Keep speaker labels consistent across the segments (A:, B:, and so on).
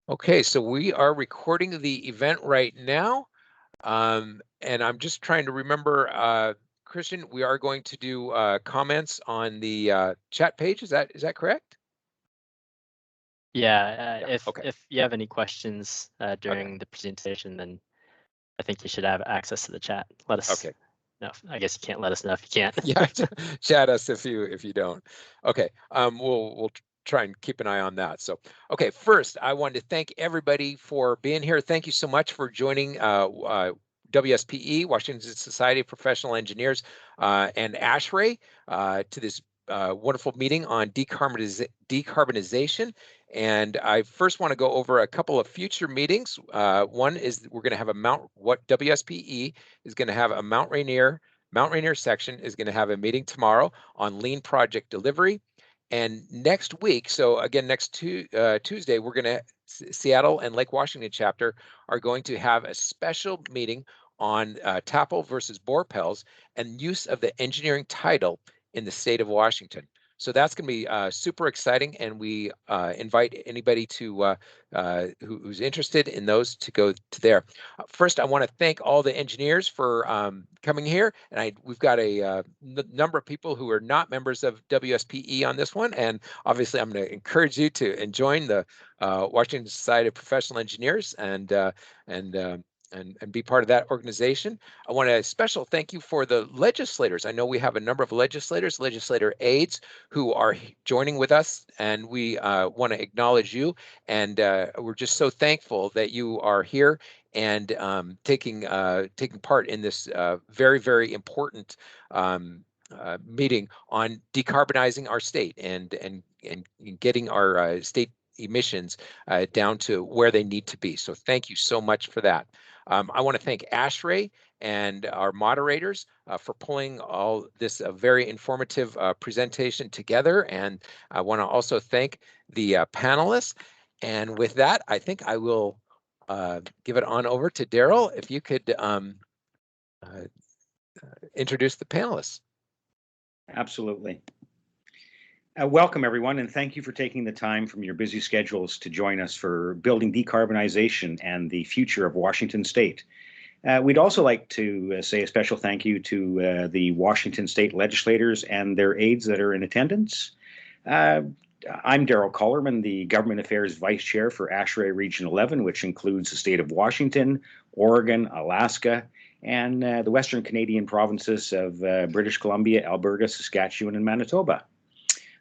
A: Okay, so we are recording the event right now, and I'm just trying to remember, Christian, we are going to do comments on the chat page. Is that correct?
B: Yeah,
A: Okay.
B: if you have any questions during the presentation, then I think you should have access to the chat. Let us know. I guess you can't let us know if you can't.
A: Yeah, chat us if you don't. Okay, we'll try and keep an eye on that. So, okay, first I wanted to thank everybody for being here. Thank you so much for joining WSPE, Washington Society of Professional Engineers, and ASHRAE to this wonderful meeting on decarbonization. And I first want to go over a couple of future meetings. One is we're going to have what WSPE is going to have a Mount Rainier section is going to have a meeting tomorrow on lean project delivery. And next week, so again, next Tuesday, we're going to, Seattle and Lake Washington chapter are going to have a special meeting on TAPL versus Borpels and use of the engineering title in the state of Washington. So that's going to be super exciting, and we invite anybody to who's interested in those to go to there. First, I want to thank all the engineers for coming here, and we've got a number of people who are not members of WSPE on this one, and obviously I'm going to encourage you to join the Washington Society of Professional Engineers and be part of that organization. I want a special thank you for the legislators. I know we have a number of legislator aides who are joining with us, and we want to acknowledge you. And we're just so thankful that you are here and taking part in this very, very important meeting on decarbonizing our state and getting our state emissions down to where they need to be. So thank you so much for that. I want to thank ASHRAE and our moderators for pulling all this very informative presentation together. And I want to also thank the panelists. And with that, I think I will give it on over to Daryl. If you could introduce the panelists.
C: Absolutely. Welcome, everyone, and thank you for taking the time from your busy schedules to join us for Building Decarbonization and the Future of Washington State. We'd also like to say a special thank you to the Washington State legislators and their aides that are in attendance. I'm Daryl Cullerman, the Government Affairs Vice Chair for ASHRAE Region 11, which includes the state of Washington, Oregon, Alaska, and the Western Canadian provinces of British Columbia, Alberta, Saskatchewan, and Manitoba.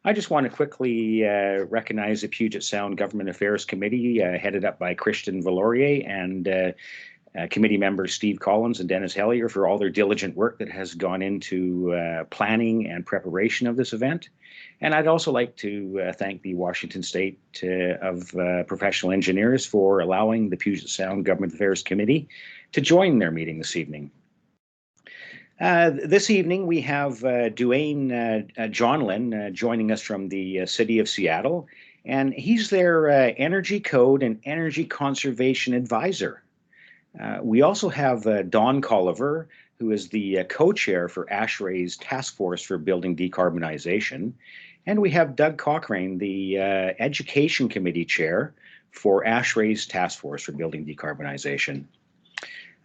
C: I just want to quickly recognize the Puget Sound Government Affairs Committee, headed up by Christian Valorier and committee members Steve Collins and Dennis Hellier for all their diligent work that has gone into planning and preparation of this event. And I'd also like to thank the Washington State of Professional Engineers for allowing the Puget Sound Government Affairs Committee to join their meeting this evening. This evening we have Duane Jonlin joining us from the city of Seattle, and he's their Energy Code and Energy Conservation Advisor. We also have Don Colliver, who is the co-chair for ASHRAE's Task Force for Building Decarbonization, and we have Doug Cochrane, the Education Committee Chair for ASHRAE's Task Force for Building Decarbonization.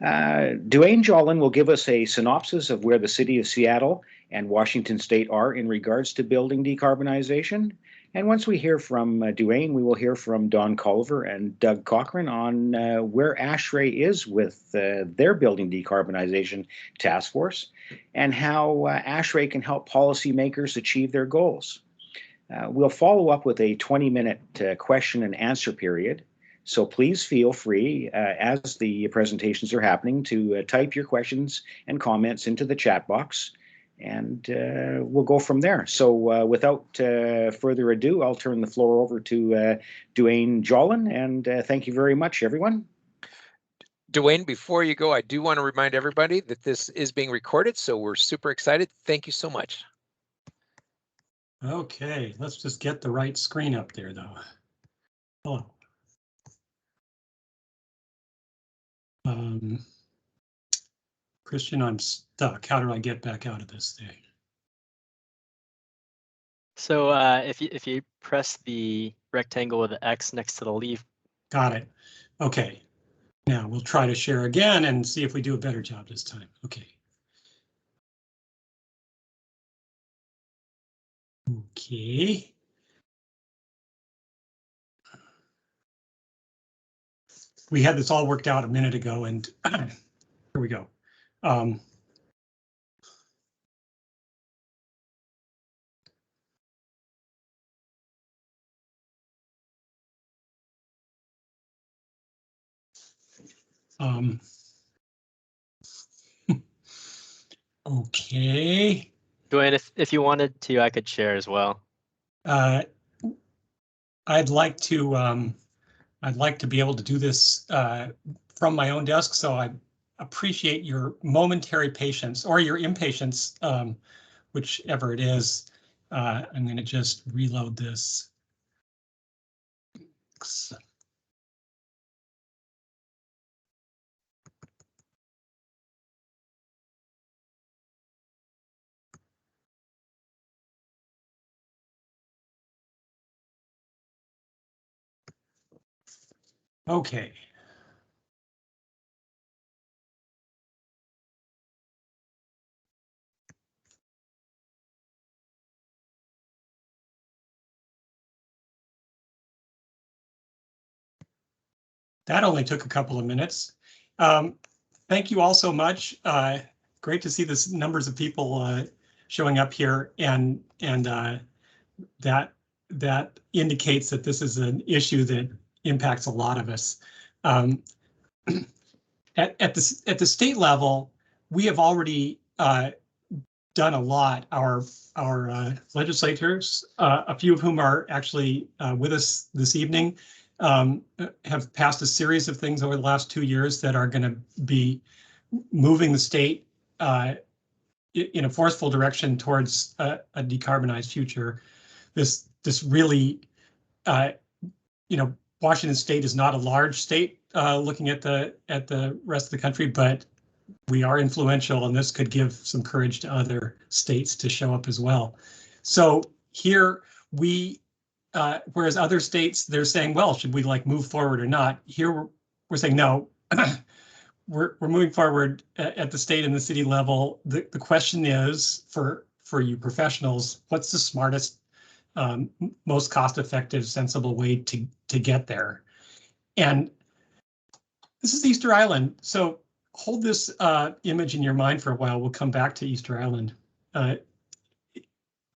C: Duane Jonlin will give us a synopsis of where the city of Seattle and Washington State are in regards to building decarbonization. And once we hear from Duane, we will hear from Don Culliver and Doug Cochrane on where ASHRAE is with their building decarbonization task force and how ASHRAE can help policymakers achieve their goals. We'll follow up with a 20-minute question and answer period. So please feel free, as the presentations are happening, to type your questions and comments into the chat box, and we'll go from there. So without further ado, I'll turn the floor over to Duane Jonlin, and thank you very much, everyone.
A: Duane, before you go, I do want to remind everybody that this is being recorded, so we're super excited. Thank you so much.
D: Okay, let's just get the right screen up there, though. Hello. Christian, I'm stuck. How do I get back out of this thing?
B: So if you press the rectangle with the X next to the leave
D: Got it. Okay. Now we'll try to share again and see if we do a better job this time. Okay. Okay. We had this all worked out a minute ago, and here we go. Okay.
B: Duane, if you wanted to, I could share as well.
D: I'd like to be able to do this from my own desk, so I appreciate your momentary patience or your impatience, whichever it is. I'm going to just reload this. Okay. That only took a couple of minutes. Thank you all so much. Great to see the numbers of people showing up here, and that indicates that this is an issue that impacts a lot of us. At the state level, we have already done a lot. Our legislators, a few of whom are actually with us this evening, have passed a series of things over the last 2 years that are going to be moving the state in a forceful direction towards a decarbonized future. This really, Washington State is not a large state looking at the rest of the country, but we are influential, and this could give some courage to other states to show up as well. So here we, whereas other states, they're saying, well, should we move forward or not? Here we're saying, no, we're moving forward at the state and the city level. The question is, for you professionals, what's the smartest, most cost-effective, sensible way to get there? And this is Easter Island. So hold this image in your mind for a while. We'll come back to Easter Island.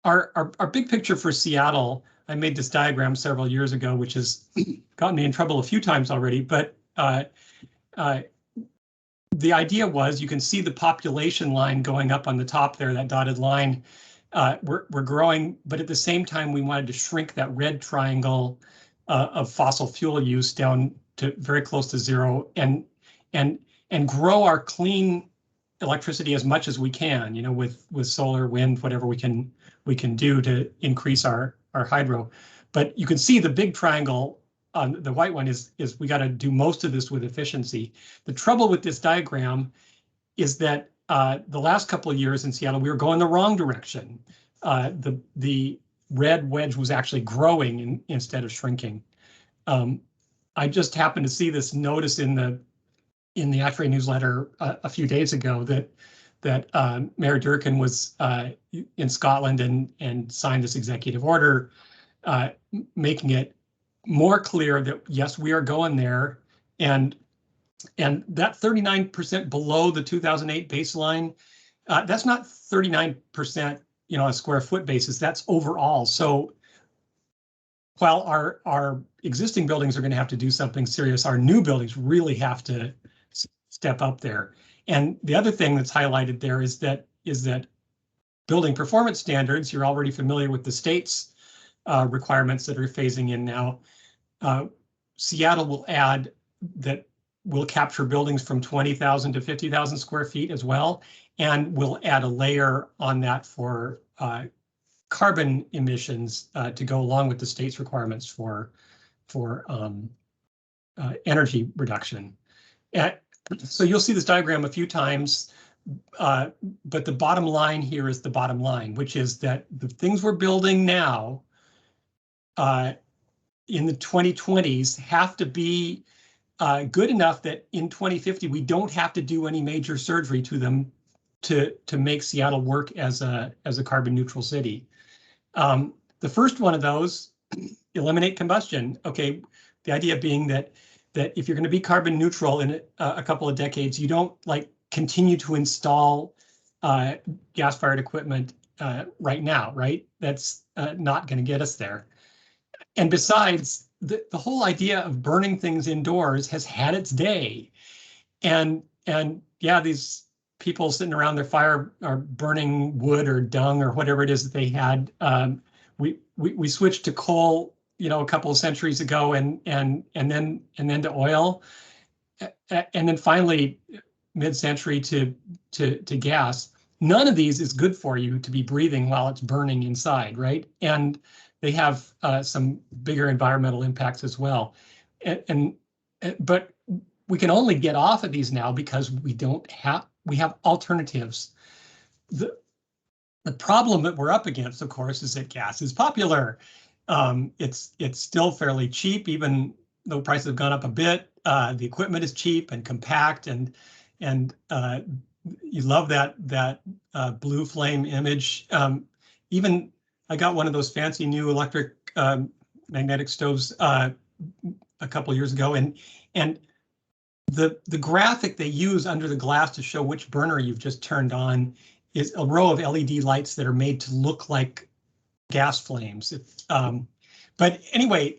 D: Our big picture for Seattle, I made this diagram several years ago, which has gotten me in trouble a few times already, but the idea was, you can see the population line going up on the top there, that dotted line. We're growing, but at the same time, we wanted to shrink that red triangle of fossil fuel use down to very close to zero, and grow our clean electricity as much as we can, with solar, wind, whatever we can do to increase our hydro. But you can see the big triangle on the white one is we got to do most of this with efficiency. The trouble with this diagram is that the last couple of years in Seattle, we were going the wrong direction. The red wedge was actually growing instead of shrinking. I just happened to see this notice in the ASHRAE newsletter a few days ago that Mayor Durkan was in Scotland and signed this executive order, making it more clear that yes, we are going there, and that 39% below the 2008 baseline, that's not 39%, on a square foot basis. That's overall. So while our existing buildings are going to have to do something serious, our new buildings really have to step up there. And the other thing that's highlighted there is that building performance standards, you're already familiar with the state's requirements that are phasing in now. Seattle will add that we'll capture buildings from 20,000 to 50,000 square feet as well, and we'll add a layer on that for carbon emissions to go along with the state's requirements for energy reduction. So you'll see this diagram a few times, but the bottom line here is the bottom line, which is that the things we're building now, in the 2020s have to be good enough that in 2050 we don't have to do any major surgery to them to make Seattle work as a carbon neutral city. The first one of those, eliminate combustion. Okay, the idea being that if you're going to be carbon neutral in a couple of decades, you don't like continue to install gas-fired equipment right now, right? That's not going to get us there. And besides, the whole idea of burning things indoors has had its day. And yeah, these people sitting around their fire are burning wood or dung or whatever it is that they had. We switched to coal, a couple of centuries ago, and then to oil, and then finally mid-century to gas. None of these is good for you to be breathing while it's burning inside, right? And they have some bigger environmental impacts as well. But we can only get off of these now because we have alternatives. The problem that we're up against, of course, is that gas is popular. It's still fairly cheap, even though prices have gone up a bit. The equipment is cheap and compact, and you love that blue flame image. Even I got one of those fancy new electric magnetic stoves a couple of years ago, and the graphic they use under the glass to show which burner you've just turned on is a row of LED lights that are made to look like gas flames. But anyway,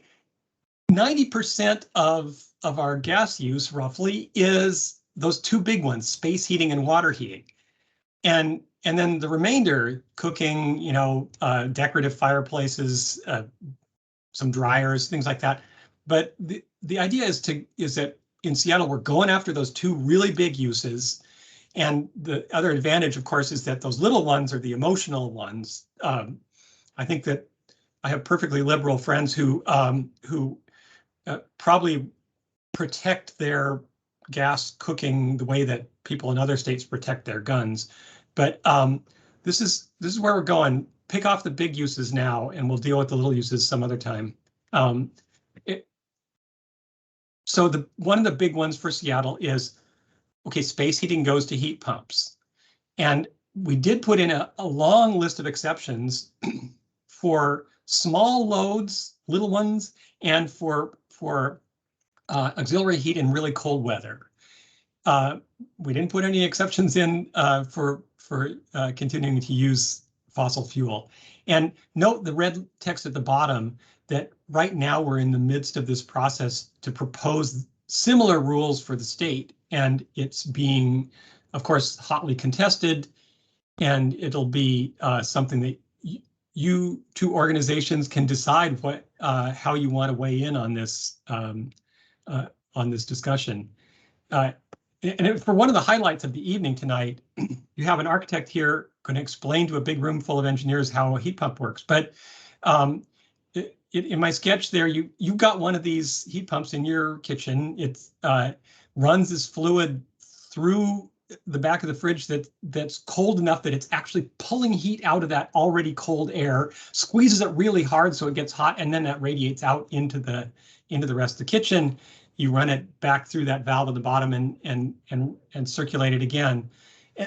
D: 90% of our gas use roughly is those two big ones, space heating and water heating. And then the remainder, cooking, decorative fireplaces, some dryers, things like that. But the idea is that in Seattle, we're going after those two really big uses. And the other advantage, of course, is that those little ones are the emotional ones. I think that I have perfectly liberal friends who probably protect their gas cooking the way that people in other states protect their guns. But this is where we're going. Pick off the big uses now, and we'll deal with the little uses some other time. So one of the big ones for Seattle is, okay, space heating goes to heat pumps. And we did put in a long list of exceptions for small loads, little ones, and for auxiliary heat in really cold weather. We didn't put any exceptions in for continuing to use fossil fuel. And note the red text at the bottom that right now we're in the midst of this process to propose similar rules for the state, and it's being, of course, hotly contested, and it'll be something that you two organizations can decide how you want to weigh in on this discussion. And for one of the highlights of the evening tonight, you have an architect here going to explain to a big room full of engineers how a heat pump works. But in my sketch there, you've got one of these heat pumps in your kitchen. It runs this fluid through the back of the fridge that's cold enough that it's actually pulling heat out of that already cold air, squeezes it really hard so it gets hot, and then that radiates out into the rest of the kitchen. You run it back through that valve at the bottom and circulate it again.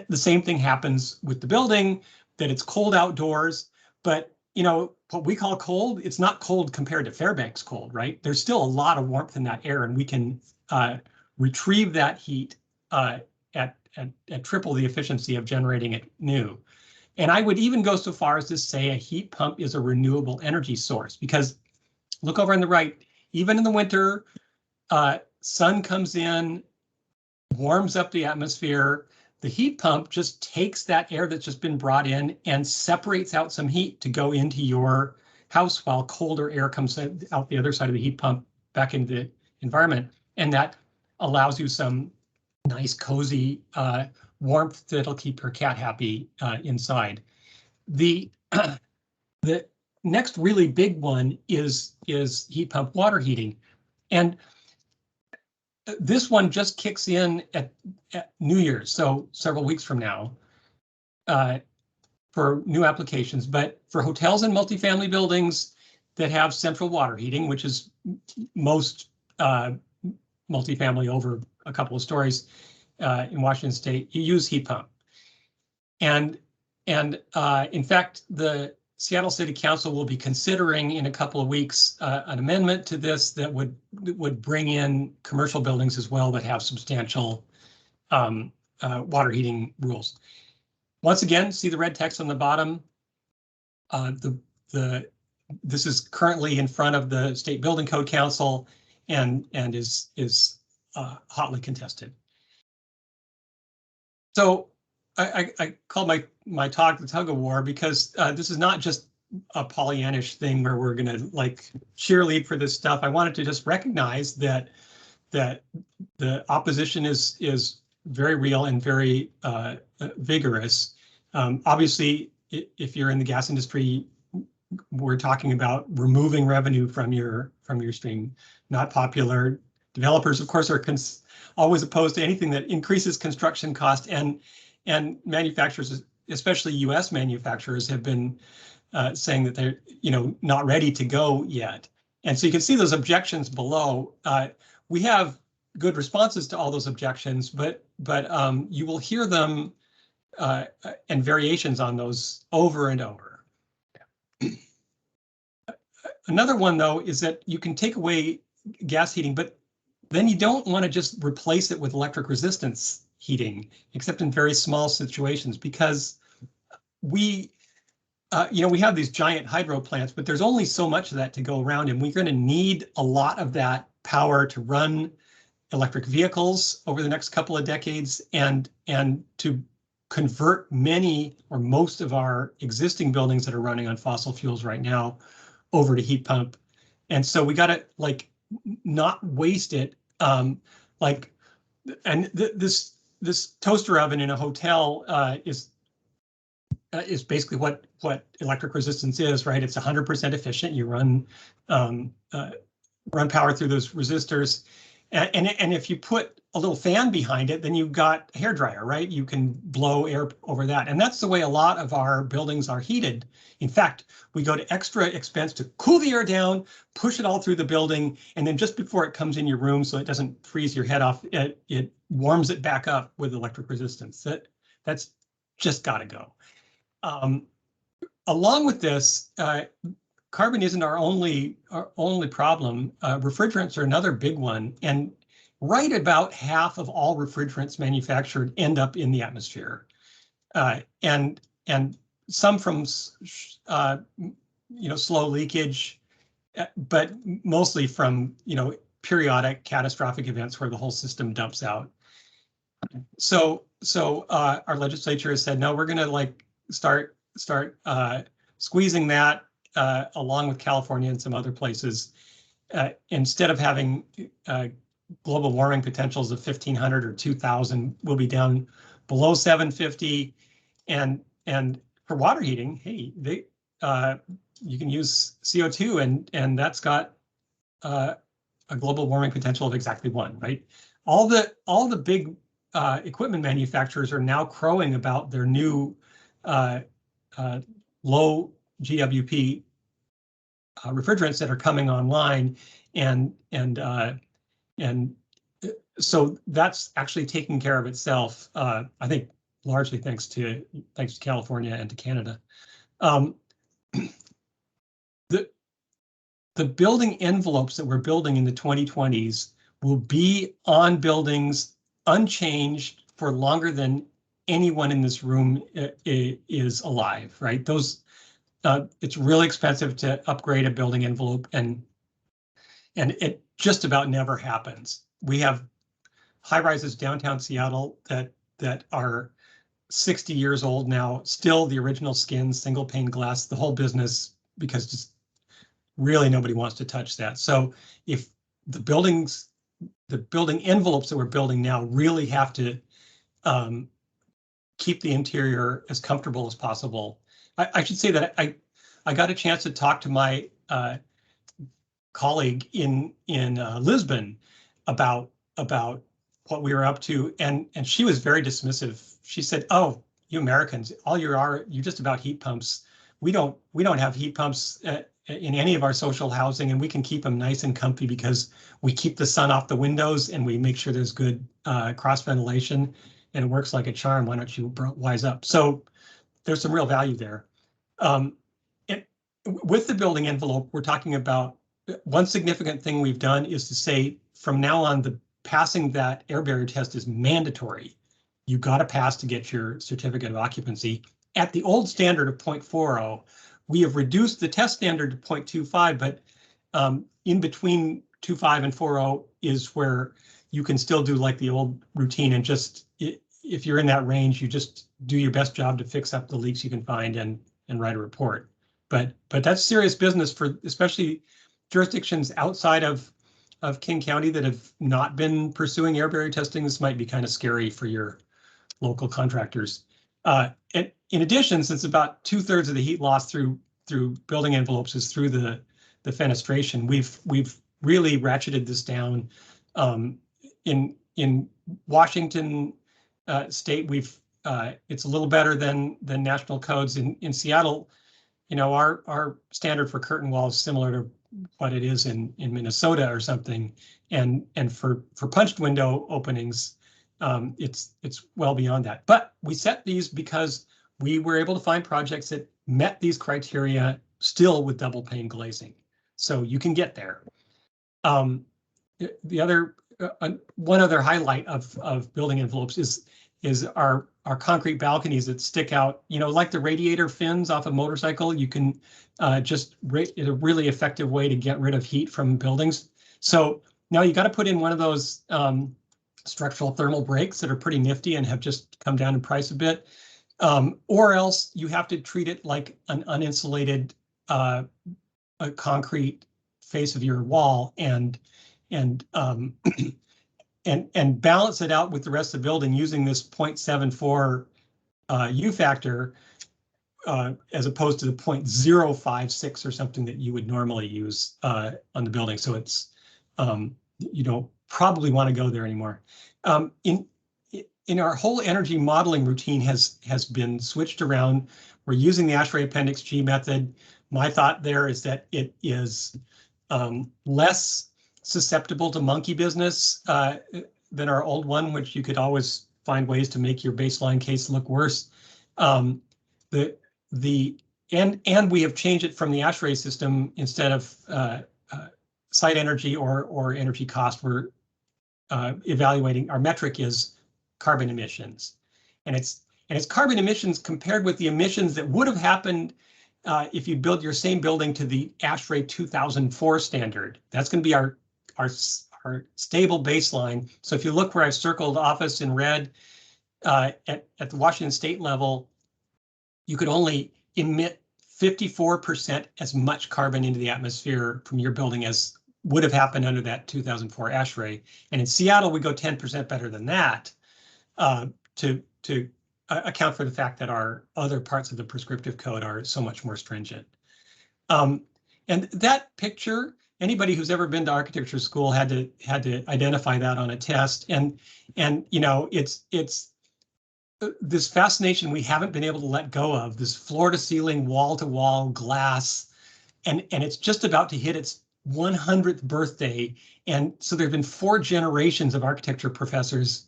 D: The same thing happens with the building, that it's cold outdoors, but what we call cold, it's not cold compared to Fairbanks cold, right? There's still a lot of warmth in that air, and we can retrieve that heat at triple the efficiency of generating it new. And I would even go so far as to say a heat pump is a renewable energy source, because look over on the right, even in the winter, sun comes in, warms up the atmosphere. The heat pump just takes that air that's just been brought in and separates out some heat to go into your house while colder air comes out the other side of the heat pump back into the environment. And that allows you some nice, cozy warmth that'll keep your cat happy inside. The next really big one is heat pump water heating. And this one just kicks in at New Year's, so several weeks from now, for new applications. But for hotels and multifamily buildings, that have central water heating, which is most multifamily over a couple of stories in Washington State, you use heat pump. And in fact, the Seattle City Council will be considering in a couple of weeks an amendment to this that would bring in commercial buildings as well that have substantial water heating rules. Once again, see the red text on the bottom. This is currently in front of the State Building Code Council and is hotly contested. So I call my talk the Tug of War because this is not just a Pollyannish thing where we're going to like cheerlead for this stuff. I wanted to just recognize that the opposition is very real and very vigorous. Obviously, if you're in the gas industry, we're talking about removing revenue from your stream. Not popular. Developers, of course, are always opposed to anything that increases construction cost, and manufacturers, especially U.S. manufacturers, have been saying that they're not ready to go yet. And so you can see those objections below. We have good responses to all those objections, but you will hear them and variations on those over and over. Another one, though, is that you can take away gas heating, but then you don't want to just replace it with electric resistance heating, except in very small situations, because we have these giant hydro plants, but there's only so much of that to go around, and we're going to need a lot of that power to run electric vehicles over the next couple of decades, and to convert many or most of our existing buildings that are running on fossil fuels right now over to heat pump. And so we got to not waste it. This toaster oven in a hotel is basically what electric resistance is, right? It's 100% efficient. You run power through those resistors, and if you put a little fan behind it, then you've got a hairdryer, right? You can blow air over that, and that's the way a lot of our buildings are heated. In fact, we go to extra expense to cool the air down, push it all through the building, and then just before it comes in your room, so it doesn't freeze your head off, it warms it back up with electric resistance. That's just got to go. Along with this, carbon isn't our only problem. Refrigerants are another big one, and right about half of all refrigerants manufactured end up in the atmosphere, and some from slow leakage, but mostly from periodic catastrophic events where the whole system dumps out. So our legislature has said, no, we're going to start squeezing that along with California and some other places. Instead of having global warming potentials of 1,500 or 2,000, we'll be down below 750. And for water heating, hey, you can use CO2, and that's got a global warming potential of exactly 1, right? All the big equipment manufacturers are now crowing about their new low GWP refrigerants that are coming online, and so that's actually taking care of itself. I think largely thanks to California and to Canada. The building envelopes that we're building in the 2020s will be on buildings unchanged for longer than anyone in this room is alive, right? It's really expensive to upgrade a building envelope, and it just about never happens. We have high rises downtown Seattle that are 60 years old now, still the original skin, single pane glass, the whole business, because just really nobody wants to touch that. So if the building envelopes that we're building now really have to keep the interior as comfortable as possible. I should say that I got a chance to talk to my colleague in Lisbon about what we were up to, and she was very dismissive. She said, "Oh, you Americans, all you are just about heat pumps. We don't have heat pumps in any of our social housing, and we can keep them nice and comfy because we keep the sun off the windows and we make sure there's good cross ventilation, and it works like a charm. Why don't you wise up? So there's some real value there. With the building envelope, we're talking about one significant thing we've done is to say from now on, the passing that air barrier test is mandatory. You got to pass to get your certificate of occupancy. At the old standard of 0.40, we have reduced the test standard to 0.25, but in between 2.5 and 4.0 is where you can still do like the old routine, and just if you're in that range, you just do your best job to fix up the leaks you can find and write a report. But that's serious business for especially jurisdictions outside of King County that have not been pursuing air barrier testing. This might be kind of scary for your local contractors. And in addition, since about 2/3 of the heat loss through building envelopes is through the fenestration, we've really ratcheted this down. In Washington State, it's a little better than national codes. In Seattle, you know, our standard for curtain wall is similar to what it is in Minnesota or something, and for punched window openings, it's well beyond that. But we set these because we were able to find projects that met these criteria still with double pane glazing, so you can get there. The other one other highlight of building envelopes is our concrete balconies that stick out, you know, like the radiator fins off a motorcycle. You can just a really effective way to get rid of heat from buildings. So now you got to put in one of those structural thermal breaks that are pretty nifty and have just come down in price a bit, or else you have to treat it like an uninsulated a concrete face of your wall and balance it out with the rest of the building using this 0.74 U factor as opposed to the 0.056 or something that you would normally use on the building. So it's you don't probably want to go there anymore. In our whole energy modeling routine has been switched around. We're using the ASHRAE Appendix G method. My thought there is that it is less susceptible to monkey business than our old one, which you could always find ways to make your baseline case look worse. And we have changed it from the ASHRAE system. Instead of site energy or energy cost, we're evaluating, our metric is carbon emissions, and it's carbon emissions compared with the emissions that would have happened if you build your same building to the ASHRAE 2004 standard. That's going to be our stable baseline. So if you look where I've circled office in red, at the Washington State level, you could only emit 54% as much carbon into the atmosphere from your building as would have happened under that 2004 ASHRAE. And in Seattle, we go 10% better than that to account for the fact that our other parts of the prescriptive code are so much more stringent. And that picture, anybody who's ever been to architecture school had to identify that on a test. And you know, it's this fascination we haven't been able to let go of, this floor to ceiling, wall to wall glass, and it's just about to hit its 100th birthday. And so there have been 4 generations of architecture professors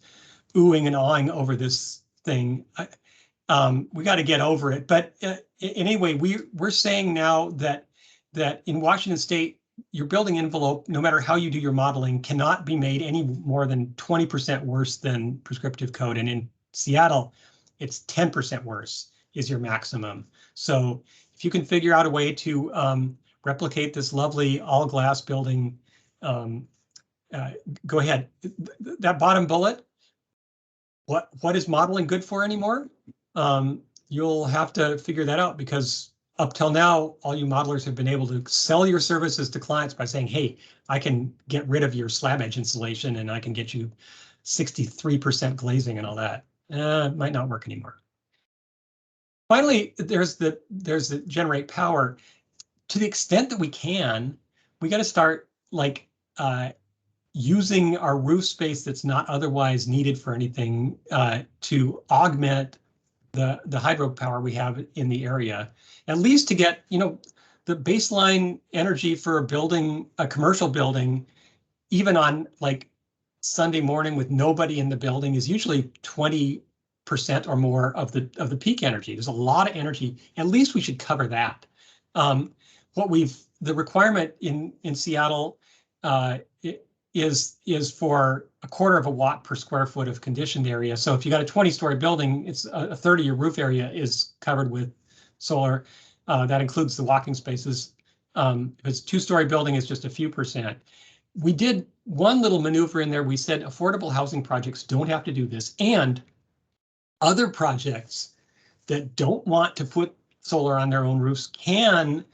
D: oohing and awing over this thing. We got to get over it. But anyway, we're saying now that in Washington State, your building envelope, no matter how you do your modeling, cannot be made any more than 20% worse than prescriptive code. And in Seattle, it's 10% worse is your maximum. So if you can figure out a way to replicate this lovely all glass building, go ahead. That bottom bullet, what is modeling good for anymore? You'll have to figure that out, because up till now, all you modelers have been able to sell your services to clients by saying, hey, I can get rid of your slab edge insulation and I can get you 63% glazing and all that. It might not work anymore. Finally, there's the generate power. To the extent that we can, we got to start like using our roof space that's not otherwise needed for anything to augment the hydropower we have in the area, at least to get, you know, baseline energy for a building, a commercial building, even on like Sunday morning with nobody in the building, is usually 20% or more of the peak energy. There's a lot of energy. At least we should cover that. The requirement in Seattle is for 1/4 of a watt per square foot of conditioned area. So if you got a 20-story building, it's a third of your roof area is covered with solar. That includes the walking spaces. If it's a 2-story building, it's just a few percent. We did one little maneuver in there. We said affordable housing projects don't have to do this, and other projects that don't want to put solar on their own roofs can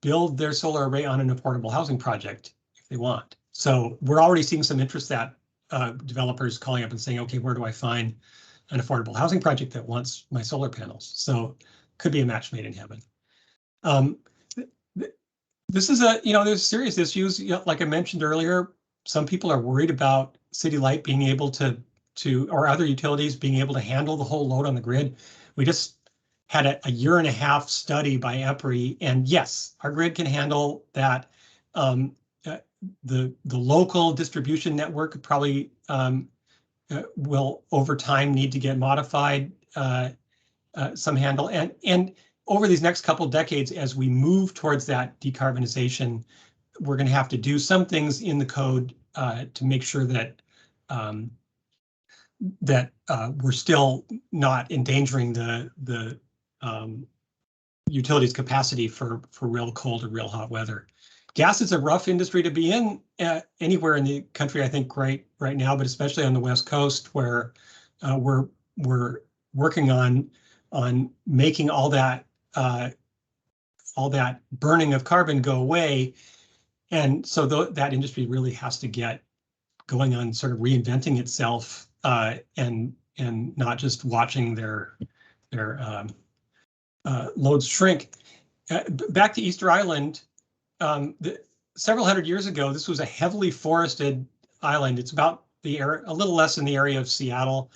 D: build their solar array on an affordable housing project if they want. So we're already seeing some interest that developers calling up and saying, okay, where do I find an affordable housing project that wants my solar panels? So could be a match made in heaven. This is there's serious issues. Like I mentioned earlier, some people are worried about City Light being able to or other utilities being able to handle the whole load on the grid. We just had a 1.5-year study by EPRI, and yes, our grid can handle that. The local distribution network probably will over time need to get modified, some handle, and over these next couple of decades, as we move towards that decarbonization, we're going to have to do some things in the code to make sure that we're still not endangering the utilities' capacity for real cold or real hot weather. Gas is a rough industry to be in anywhere in the country, I think, right now, but especially on the West Coast, where we're working on making all that burning of carbon go away. And so that industry really has to get going on sort of reinventing itself and not just watching their loads shrink. Back to Easter Island, several hundred years ago, this was a heavily forested island. It's about a little less than the area of Seattle.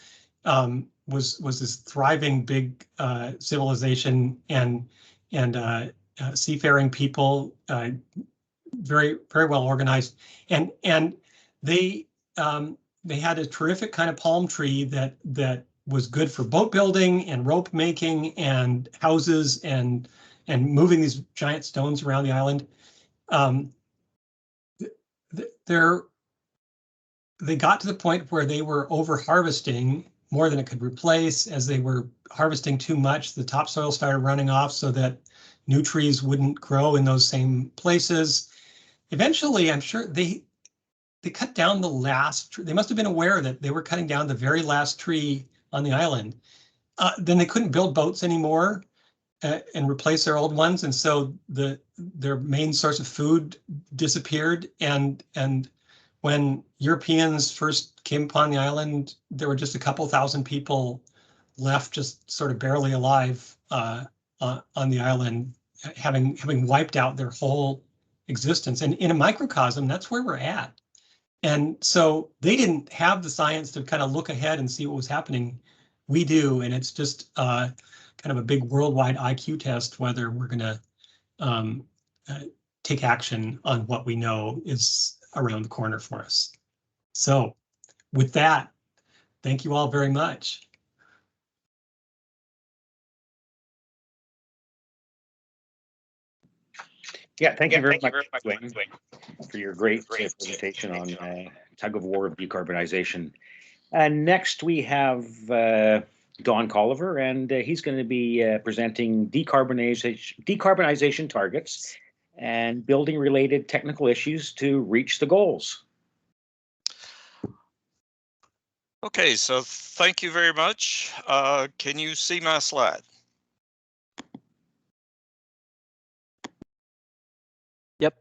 D: Was this thriving big civilization and seafaring people, very well organized, and they had a terrific kind of palm tree that was good for boat building and rope making and houses and moving these giant stones around the island. They got to the point where they were over harvesting more than it could replace. As they were harvesting too much, the topsoil started running off so that new trees wouldn't grow in those same places. Eventually, I'm sure they cut down the last tree. They must have been aware that they were cutting down the very last tree on the island. Then they couldn't build boats anymore and replace their old ones, and so their main source of food disappeared. And when Europeans first came upon the island, there were just a couple thousand people left, just sort of barely alive on the island, having wiped out their whole existence. And in a microcosm, that's where we're at. And so they didn't have the science to kind of look ahead and see what was happening. We do, and it's just kind of a big worldwide IQ test whether we're going to take action on what we know is around the corner for us. So with that, thank you all very much.
C: Yeah, thank you very much, Duane, for your great presentation on Tug of War of decarbonization. Next, we have Don Colliver, and he's going to be presenting decarbonization targets and building-related technical issues to reach the goals.
E: Okay, so thank you very much. Can you see my slide?
B: Yep.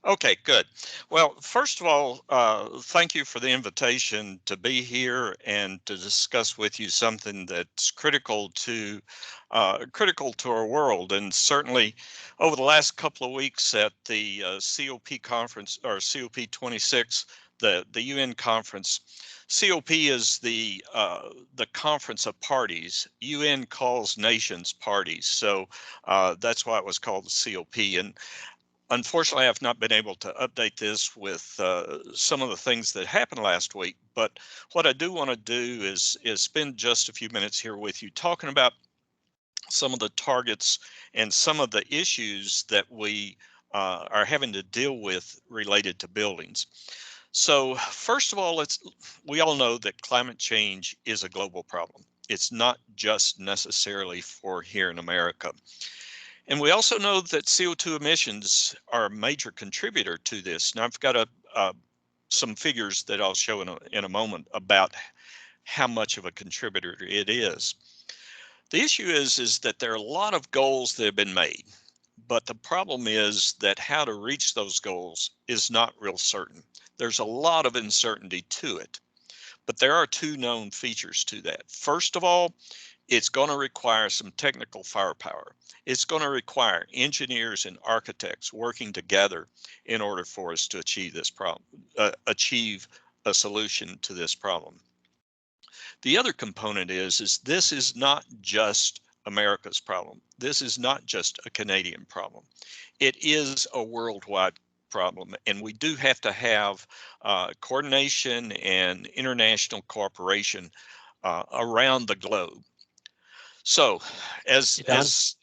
E: Okay, good. Well, first of all, thank you for the invitation to be here and to discuss with you something that's critical to our world. And certainly over the last couple of weeks at the COP conference, or COP26, the UN conference. COP is the conference of parties. UN calls nations parties, so that's why it was called the COP. And unfortunately, I've not been able to update this with some of the things that happened last week. But what I do want to do is spend just a few minutes here with you talking about some of the targets and some of the issues that we are having to deal with related to buildings. So first of all, we all know that climate change is a global problem. It's not just necessarily for here in America. And we also know that CO2 emissions are a major contributor to this. Now I've got some figures that I'll show in a moment about how much of a contributor it is. The issue is that there are a lot of goals that have been made, but the problem is that how to reach those goals is not real certain. There's a lot of uncertainty to it, but there are two known features to that. First of all, it's going to require some technical firepower. It's going to require engineers and architects working together in order for us to achieve this problem, achieve a solution to this problem. The other component is this is not just America's problem. This is not just a Canadian problem. It is a worldwide problem, and we do have to have coordination and international cooperation around the globe. So, yes.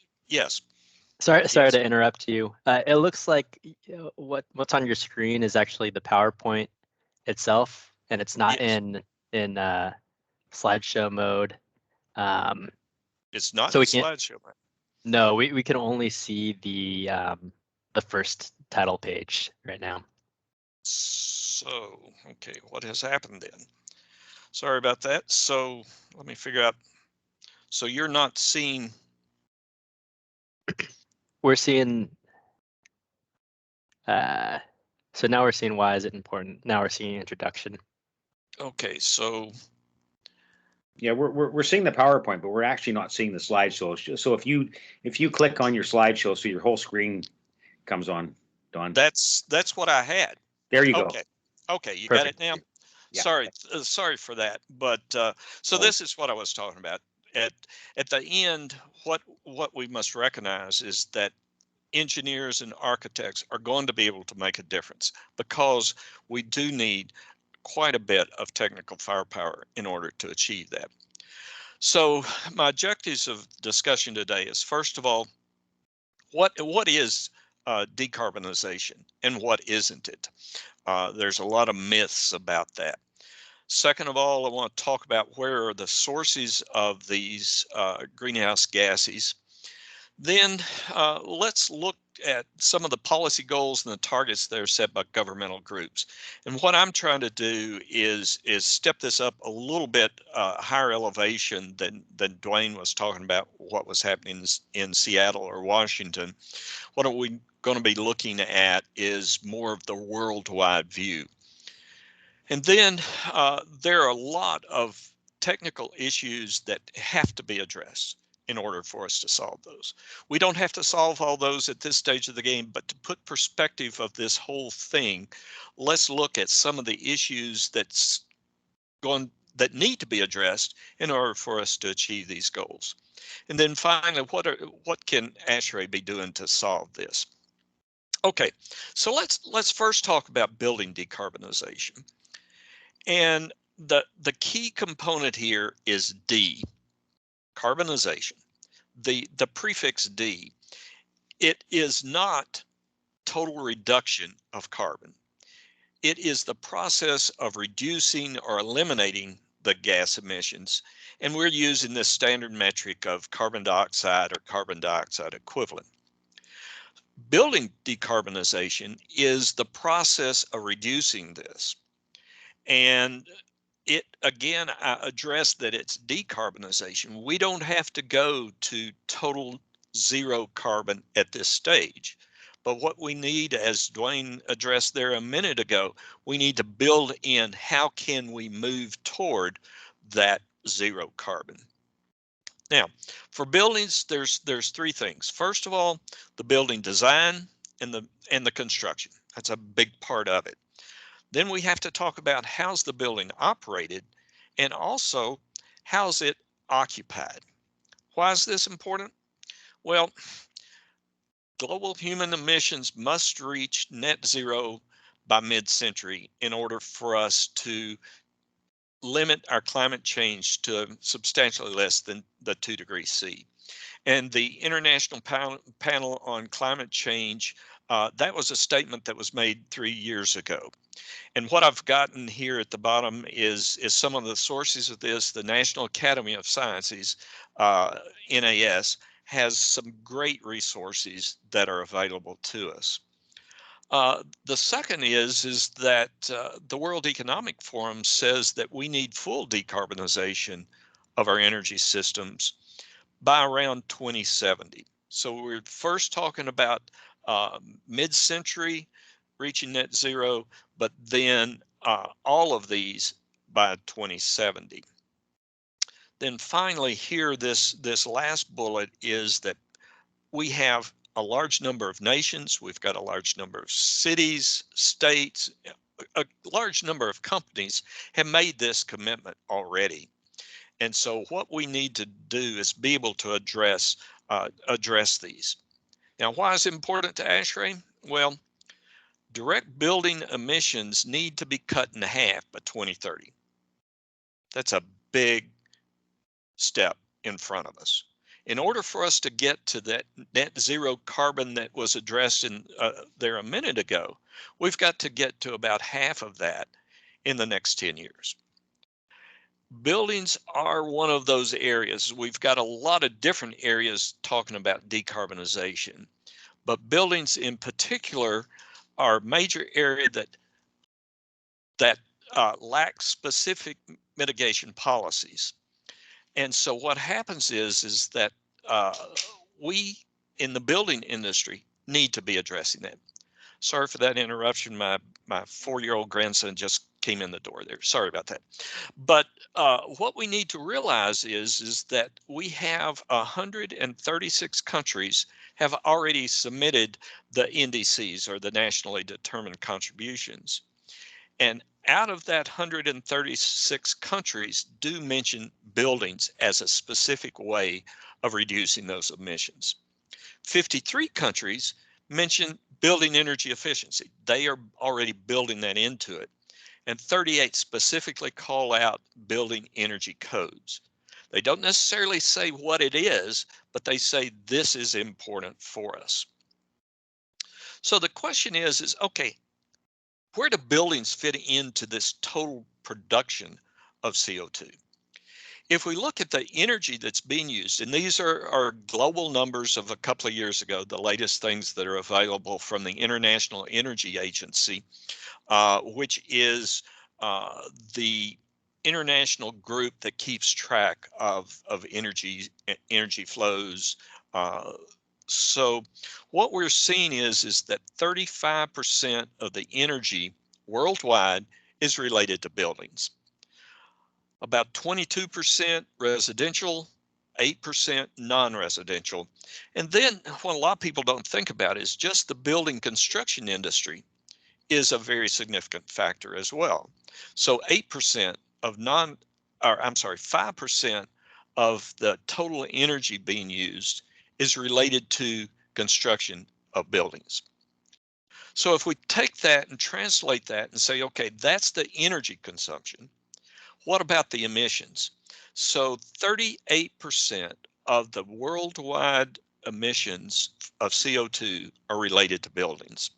B: Sorry
E: Yes.
B: to interrupt you. It looks like what's on your screen is actually the PowerPoint itself, and it's not in slideshow mode.
E: It's not
B: so
E: in
B: we can't,
E: slideshow mode.
B: No, we can only see the first title page right now.
E: So, okay, what has happened then? Sorry about that. So let me figure out. So you're not seeing.
B: We're seeing. So now we're seeing why is it important. Now we're seeing introduction.
E: Okay, so.
C: Yeah, we're seeing the PowerPoint, but we're actually not seeing the slideshow. So if you click on your slideshow, so your whole screen comes on, Don.
E: That's what I had.
C: There you go.
E: Okay, you
B: Perfect.
E: got it now.
C: Yeah.
E: Sorry for that. But so this is what I was talking about. At the end, what we must recognize is that engineers and architects are going to be able to make a difference, because we do need quite a bit of technical firepower in order to achieve that. So my objectives of discussion today is, first of all, what is decarbonization and what isn't it? There's a lot of myths about that. Second of all, I want to talk about where are the sources of these greenhouse gases. Then let's look at some of the policy goals and the targets that are set by governmental groups. And what I'm trying to do is step this up a little bit higher elevation than Duane was talking about what was happening in Seattle or Washington. What are we going to be looking at is more of the worldwide view. And then there are a lot of technical issues that have to be addressed in order for us to solve those. We don't have to solve all those at this stage of the game, but to put perspective of this whole thing, let's look at some of the issues that need to be addressed in order for us to achieve these goals. And then finally, what can ASHRAE be doing to solve this? Okay, so let's first talk about building decarbonization. And the key component here is D, carbonization. The prefix D, it is not total reduction of carbon. It is the process of reducing or eliminating the gas emissions. And we're using this standard metric of carbon dioxide or carbon dioxide equivalent. Building decarbonization is the process of reducing this. And it, again, I address that it's decarbonization. We don't have to go to total zero carbon at this stage. But what we need, as Duane addressed there a minute ago, we need to build in how can we move toward that zero carbon. Now, for buildings, there's three things. First of all, the building design and the construction. That's a big part of it. Then we have to talk about how's the building operated and also how's it occupied. Why is this important? Well, global human emissions must reach net zero by mid-century in order for us to limit our climate change to substantially less than the 2 degrees C. And the International Panel on Climate Change, that was a statement that was made 3 years ago. And what I've gotten here at the bottom is some of the sources of this. The National Academy of Sciences, NAS, has some great resources that are available to us. The second is that the World Economic Forum says that we need full decarbonization of our energy systems by around 2070. So we're first talking about mid-century reaching net zero, but then all of these by 2070. Then finally here, this last bullet is that we have a large number of nations, we've got a large number of cities, states, a large number of companies have made this commitment already. And so what we need to do is be able to address these. Now, why is it important to ASHRAE? Well, direct building emissions need to be cut in half by 2030. That's a big step in front of us. In order for us to get to that net zero carbon that was addressed in there a minute ago, we've got to get to about half of that in the next 10 years. Buildings are one of those areas. We've got a lot of different areas talking about decarbonization, but buildings in particular are a major area that lack specific mitigation policies. And so what happens is that we in the building industry need to be addressing that. Sorry for that interruption. My 4-year-old grandson just came in the door there. Sorry about that. But what we need to realize is that we have 136 countries have already submitted the NDCs, or the nationally determined contributions. And out of that 136 countries do mention buildings as a specific way of reducing those emissions. 53 countries mention building energy efficiency. They are already building that into it. And 38 specifically call out building energy codes. They don't necessarily say what it is, but they say this is important for us. So the question is okay, where do buildings fit into this total production of CO2? If we look at the energy that's being used, and these are global numbers of a couple of years ago, the latest things that are available from the International Energy Agency, which is the international group that keeps track of energy flows. So what we're seeing is that 35% of the energy worldwide is related to buildings. About 22% residential, 8% non-residential. And then what a lot of people don't think about is just the building construction industry is a very significant factor as well. So 8% of 5% of the total energy being used is related to construction of buildings. So if we take that and translate that and say, okay, that's the energy consumption. What about the emissions? So 38% of the worldwide emissions of CO2 are related to buildings.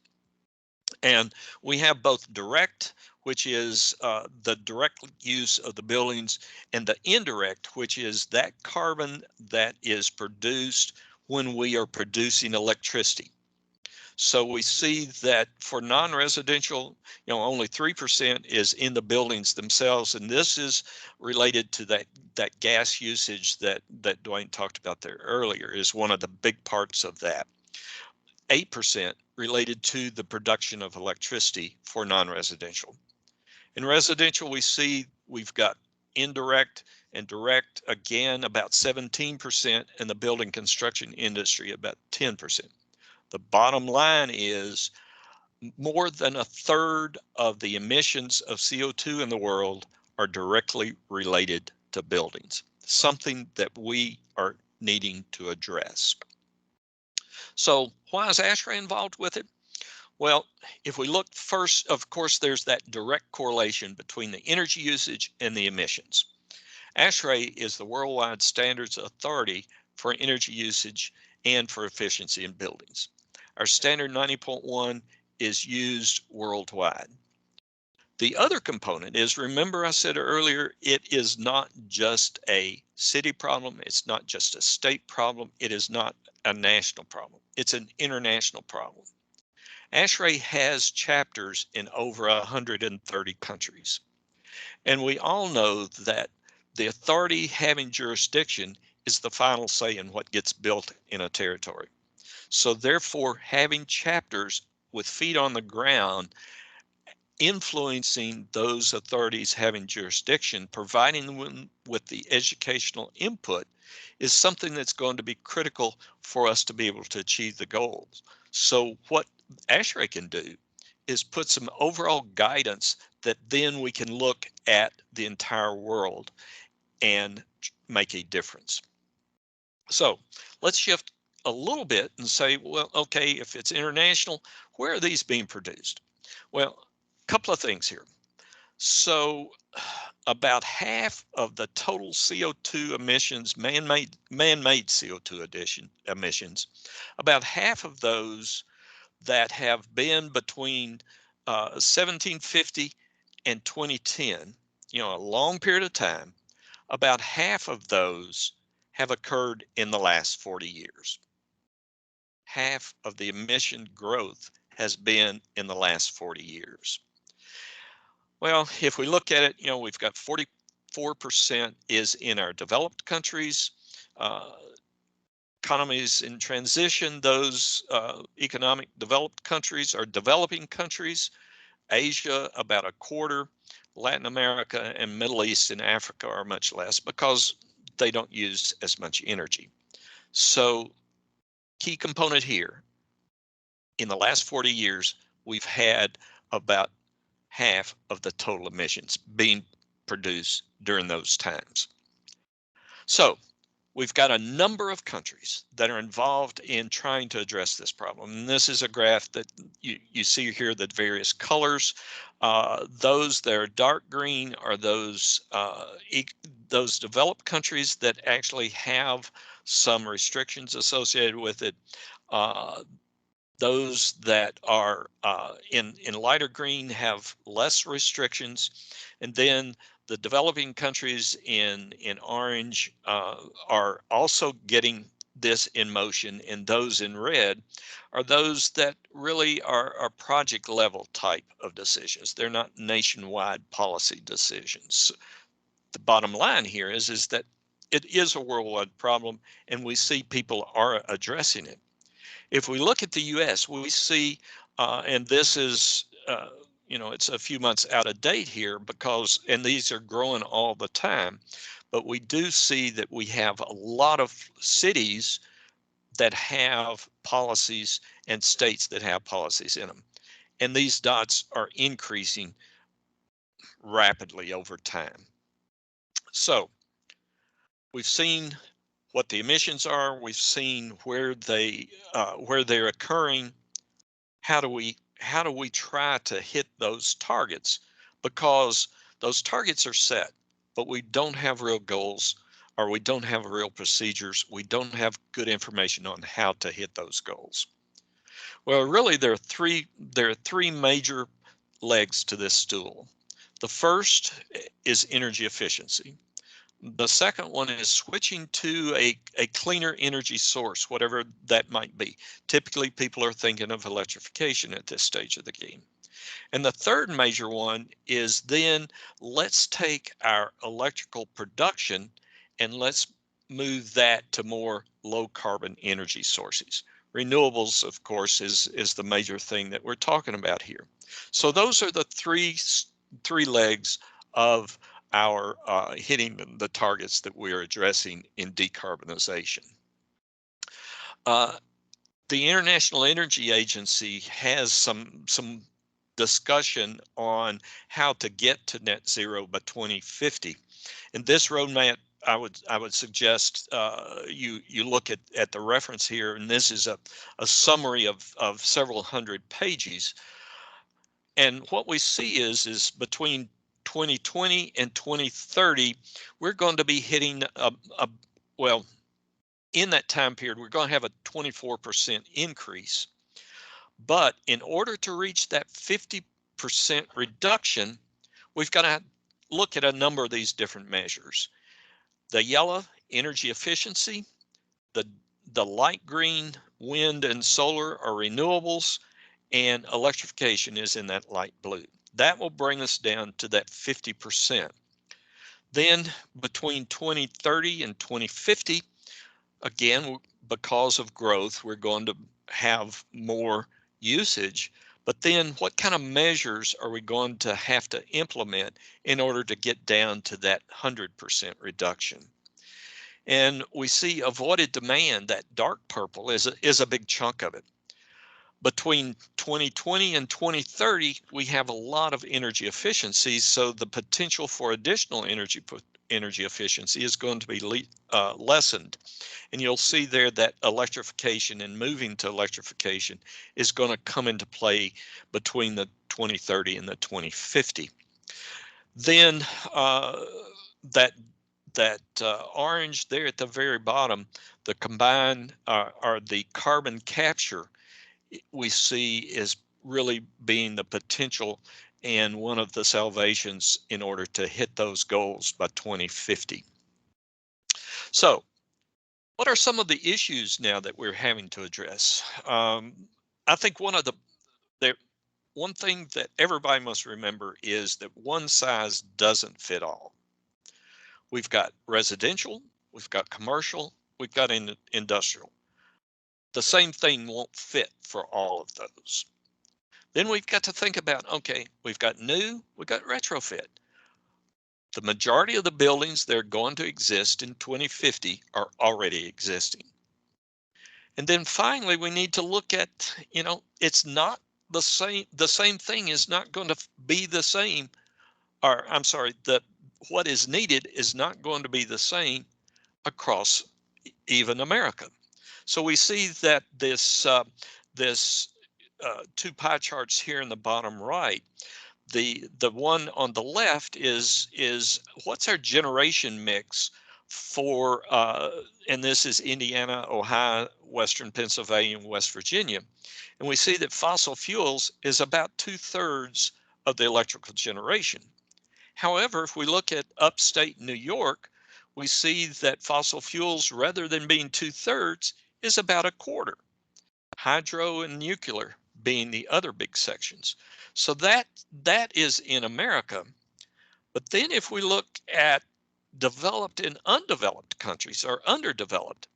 E: And we have both direct, which is the direct use of the buildings, and the indirect, which is that carbon that is produced when we are producing electricity. So we see that for non-residential, only 3% is in the buildings themselves, and this is related to that gas usage that Duane talked about there earlier, is one of the big parts of that. 8% related to the production of electricity for non-residential. In residential, we see we've got indirect and direct, again, about 17%, and the building construction industry about 10%. The bottom line is more than a third of the emissions of CO2 in the world are directly related to buildings, something that we are needing to address. So why is ASHRAE involved with it? Well, if we look first, of course, there's that direct correlation between the energy usage and the emissions. ASHRAE is the worldwide standards authority for energy usage and for efficiency in buildings. Our standard 90.1 is used worldwide. The other component is, remember I said earlier, it is not just a city problem, it's not just a state problem, it is not a national problem, it's an international problem. ASHRAE has chapters in over 130 countries. And we all know that the authority having jurisdiction is the final say in what gets built in a territory. So therefore, having chapters with feet on the ground influencing those authorities having jurisdiction, providing them with the educational input is something that's going to be critical for us to be able to achieve the goals. So what ASHRAE can do is put some overall guidance that then we can look at the entire world and make a difference. So let's shift a little bit and say, well, okay, if it's international, where are these being produced? Well, a couple of things here. So about half of the total CO2 emissions, man-made CO2 emissions, about half of those that have been between 1750 and 2010, a long period of time, about half of those have occurred in the last 40 years. Half of the emission growth has been in the last 40 years. Well, if we look at it, we've got 44% is in our developed countries. Economies in transition, those economic developed countries are developing countries. Asia, about a quarter. Latin America and Middle East and Africa are much less because they don't use as much energy. So key component here, in the last 40 years, we've had about half of the total emissions being produced during those times. So we've got a number of countries that are involved in trying to address this problem. And this is a graph that you see here, the various colors. Those that are dark green are those developed countries that actually have some restrictions associated with it. Those that are in lighter green have less restrictions. And then the developing countries in orange are also getting this in motion, and those in red are those that really are project level type of decisions. They're not nationwide policy decisions. The bottom line here is that it is a worldwide problem, and we see people are addressing it. If we look at the U.S., we see, and this is, it's a few months out of date here and these are growing all the time, but we do see that we have a lot of cities that have policies and states that have policies in them. And these dots are increasing rapidly over time. So we've seen what the emissions are. We've seen where they're occurring. How do we try to hit those targets? Because those targets are set, but we don't have real goals, or we don't have real procedures. We don't have good information on how to hit those goals. Well, really, there are three major legs to this stool. The first is energy efficiency. The second one is switching to a cleaner energy source, whatever that might be. Typically, people are thinking of electrification at this stage of the game. And the third major one is then let's take our electrical production and let's move that to more low carbon energy sources. Renewables, of course, is the major thing that we're talking about here. So those are the three legs of our hitting the targets that we are addressing in decarbonization. the International Energy Agency has some discussion on how to get to net zero by 2050. And this roadmap, I would suggest you look at the reference here, and this is a summary of several hundred pages. And what we see is between 2020 and 2030, we're going to be hitting well, in that time period, we're going to have a 24% increase. But in order to reach that 50% reduction, we've got to look at a number of these different measures. The yellow, energy efficiency, the light green, wind and solar are renewables, and electrification is in that light blue. That will bring us down to that 50%. Then between 2030 and 2050, again, because of growth, we're going to have more usage. But then what kind of measures are we going to have to implement in order to get down to that 100% reduction? And we see avoided demand, that dark purple is a big chunk of it. Between 2020 and 2030, we have a lot of energy efficiencies, so the potential for additional energy efficiency is going to be lessened. And you'll see there that electrification and moving to electrification is going to come into play between the 2030 and the 2050. Then that orange there at the very bottom, the combined or the carbon capture, we see is really being the potential and one of the salvations in order to hit those goals by 2050. So what are some of the issues now that we're having to address? I think one thing that everybody must remember is that one size doesn't fit all. We've got residential, we've got commercial, we've got industrial. The same thing won't fit for all of those. Then we've got to think about, okay, we've got new, we've got retrofit. The majority of the buildings that are going to exist in 2050 are already existing. And then finally, we need to look at, it's not the same thing is not going to be the same, or I'm sorry, what is needed is not going to be the same across even America. So we see that this two pie charts here in the bottom right, the one on the left is what's our generation mix for, and this is Indiana, Ohio, Western Pennsylvania, and West Virginia. And we see that fossil fuels is about 2/3 of the electrical generation. However, if we look at upstate New York, we see that fossil fuels, rather than being 2/3, is about 1/4. Hydro and nuclear being the other big sections. So that is in America. But then if we look at developed and undeveloped countries, or underdeveloped,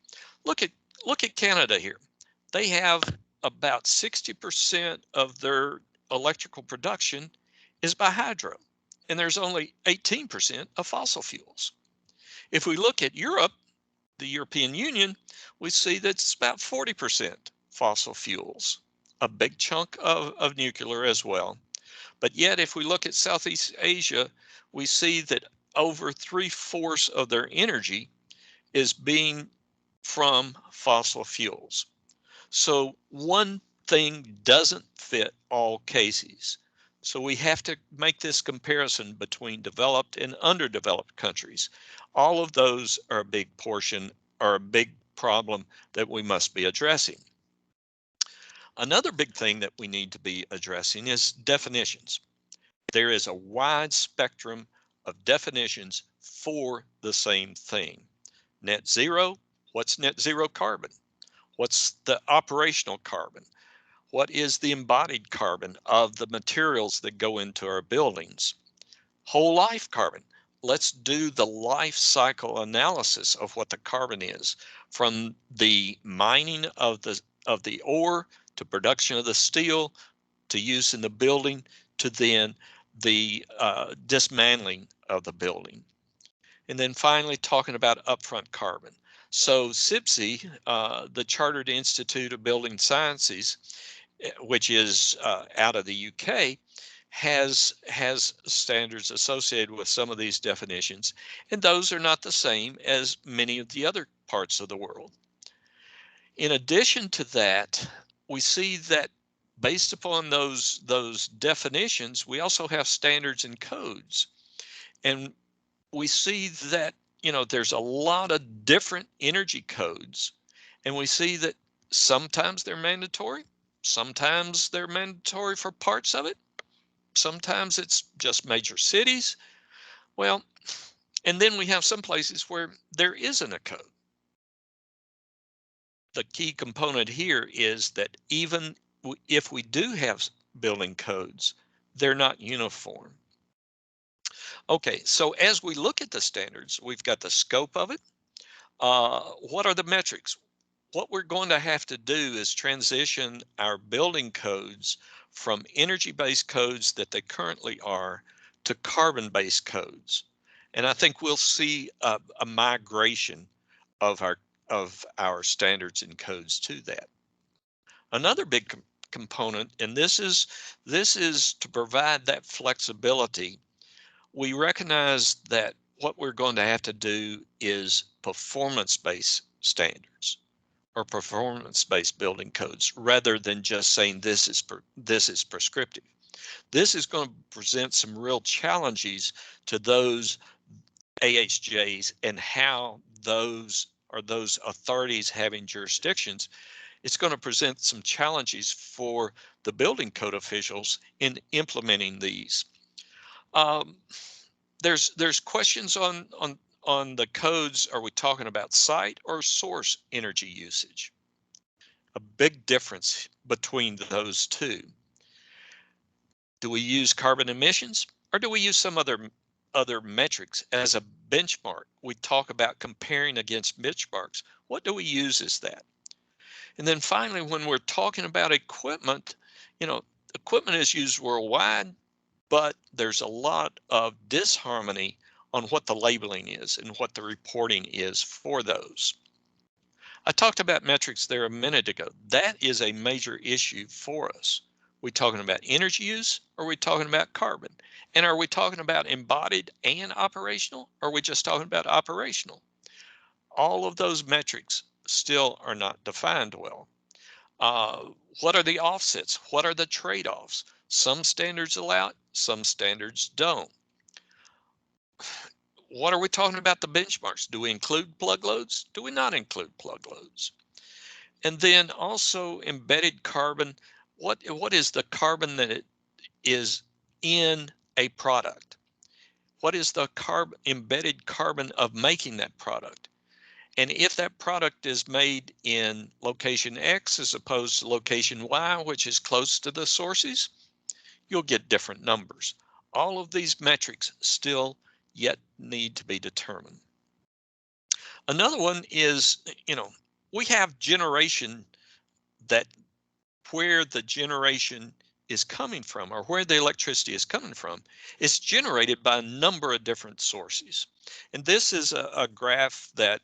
E: look at Canada here. They have about 60% of their electrical production is by hydro, and there's only 18% of fossil fuels. If we look at Europe, the European Union, we see that it's about 40% fossil fuels, a big chunk of nuclear as well. But yet, if we look at Southeast Asia, we see that over 3/4 of their energy is being from fossil fuels. So one thing doesn't fit all cases. So we have to make this comparison between developed and underdeveloped countries. All of those are a big portion, or a big problem that we must be addressing. Another big thing that we need to be addressing is definitions. There is a wide spectrum of definitions for the same thing. Net zero, what's net zero carbon? What's the operational carbon? What is the embodied carbon of the materials that go into our buildings? Whole life carbon. Let's do the life cycle analysis of what the carbon is, from the mining of the ore to production of the steel to use in the building to then the dismantling of the building. And then finally talking about upfront carbon. So CIBSE, the Chartered Institute of Building Sciences, which is out of the UK, has standards associated with some of these definitions, and those are not the same as many of the other parts of the world. In addition to that, we see that based upon those definitions, we also have standards and codes. And we see that, there's a lot of different energy codes, and we see that sometimes they're mandatory, sometimes they're mandatory for parts of it, sometimes it's just major cities. Well, and then we have some places where there isn't a code. The key component here is that even if we do have building codes, they're not uniform. Okay, so as we look at the standards, we've got the scope of it. What are the metrics? What we're going to have to do is transition our building codes from energy-based codes that they currently are to carbon-based codes. And I think we'll see a migration of our standards and codes to that. Another big component, and this is to provide that flexibility. We recognize that what we're going to have to do is performance-based standards or performance-based building codes, rather than just saying this is prescriptive. This is going to present some real challenges to those AHJs and how those authorities having jurisdictions. It's going to present some challenges for the building code officials in implementing these. There's questions on the codes. Are we talking about site or source energy usage? A big difference between those two. Do we use carbon emissions, or do we use some other metrics as a benchmark? We talk about comparing against benchmarks. What do we use as that? And then finally, when we're talking about equipment, equipment is used worldwide, but there's a lot of disharmony on what the labeling is and what the reporting is for those. I talked about metrics there a minute ago. That is a major issue for us. We talking about energy use, or are we talking about carbon? And are we talking about embodied and operational, or are we just talking about operational? All of those metrics still are not defined well. What are the offsets? What are the trade-offs? Some standards allow it, some standards don't. What are we talking about the benchmarks? Do we include plug loads? Do we not include plug loads? And then also embedded carbon. What is the carbon that it is in a product? What is the embedded carbon of making that product? And if that product is made in location X as opposed to location Y, which is close to the sources, you'll get different numbers. All of these metrics still yet need to be determined. Another one is, we have generation, that where the generation is coming from, or where the electricity is coming from, is generated by a number of different sources. And this is a graph that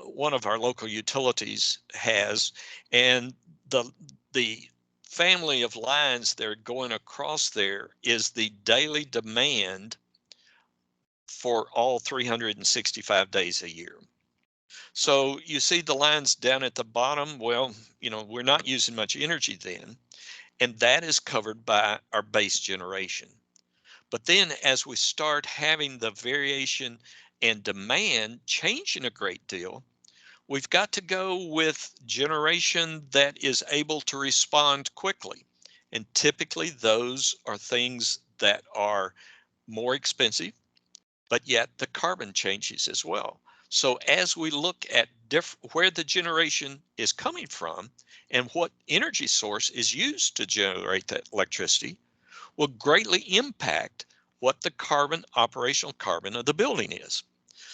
E: one of our local utilities has, and the family of lines that are going across there is the daily demand for all 365 days a year. So you see the lines down at the bottom. Well, we're not using much energy then, and that is covered by our base generation. But then as we start having the variation and demand changing a great deal, we've got to go with generation that is able to respond quickly. And typically those are things that are more expensive, but yet the carbon changes as well. So as we look at where the generation is coming from and what energy source is used to generate that electricity will greatly impact what the operational carbon of the building is.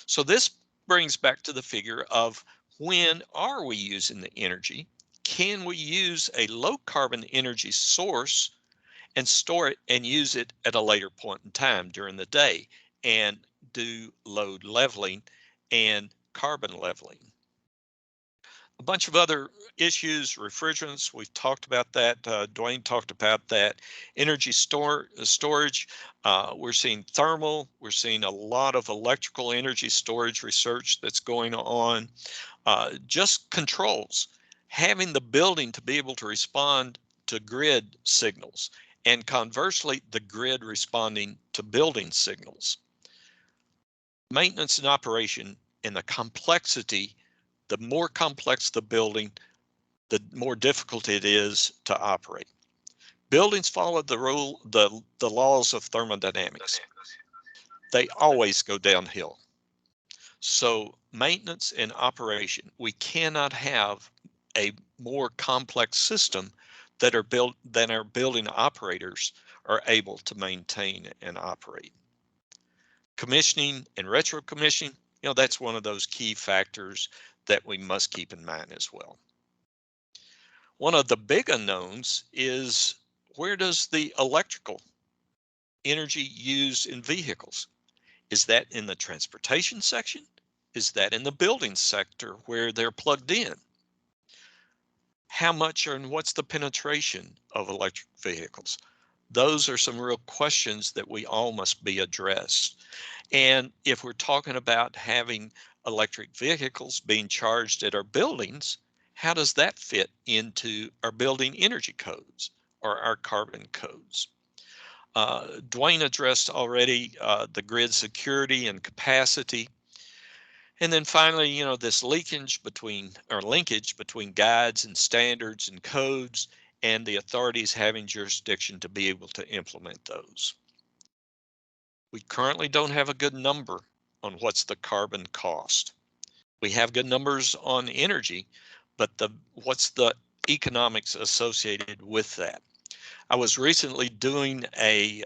E: So this brings back to the figure of, when are we using the energy? Can we use a low carbon energy source and store it and use it at a later point in time during the day and do load leveling and carbon leveling. A bunch of other issues, refrigerants, we've talked about that. Duane talked about that. Energy storage, we're seeing thermal, we're seeing a lot of electrical energy storage research that's going on. Just controls, having the building to be able to respond to grid signals, and conversely, the grid responding to building signals. Maintenance and operation, and the complexity, the more complex the building, the more difficult it is to operate. Buildings follow the laws of thermodynamics. They always go downhill. So maintenance and operation, we cannot have a more complex system that our building operators are able to maintain and operate. Commissioning and retro commissioning, that's one of those key factors that we must keep in mind as well. One of the big unknowns is, where does the electrical energy used in vehicles? Is that in the transportation section? Is that in the building sector where they're plugged in? How much and what's the penetration of electric vehicles? Those are some real questions that we all must be addressed. And if we're talking about having electric vehicles being charged at our buildings, how does that fit into our building energy codes or our carbon codes? Duane addressed already the grid security and capacity. And then finally, this linkage between guides and standards and codes, and the authorities having jurisdiction to be able to implement those. We currently don't have a good number on what's the carbon cost. We have good numbers on energy, but what's the economics associated with that? I was recently doing a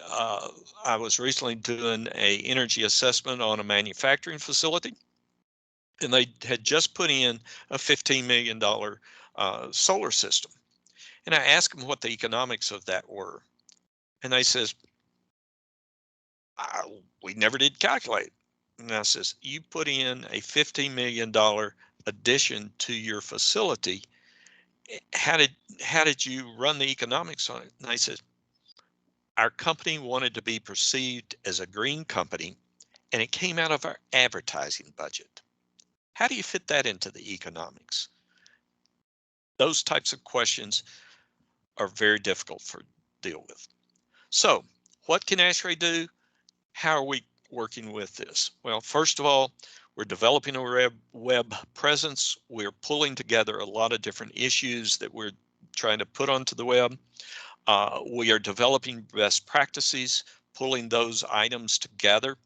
E: energy assessment on a manufacturing facility, and they had just put in a $15 million solar system. And I asked them what the economics of that were, and they says, we never did calculate. And I says, you put in a $15 million addition to your facility. How did you run the economics on it? And I said, our company wanted to be perceived as a green company, and it came out of our advertising budget. How do you fit that into the economics? Those types of questions are very difficult to deal with. So what can ASHRAE do? How are we working with this? Well, first of all, we're developing a web presence. We're pulling together a lot of different issues that we're trying to put onto the web. We are developing best practices, pulling those items together.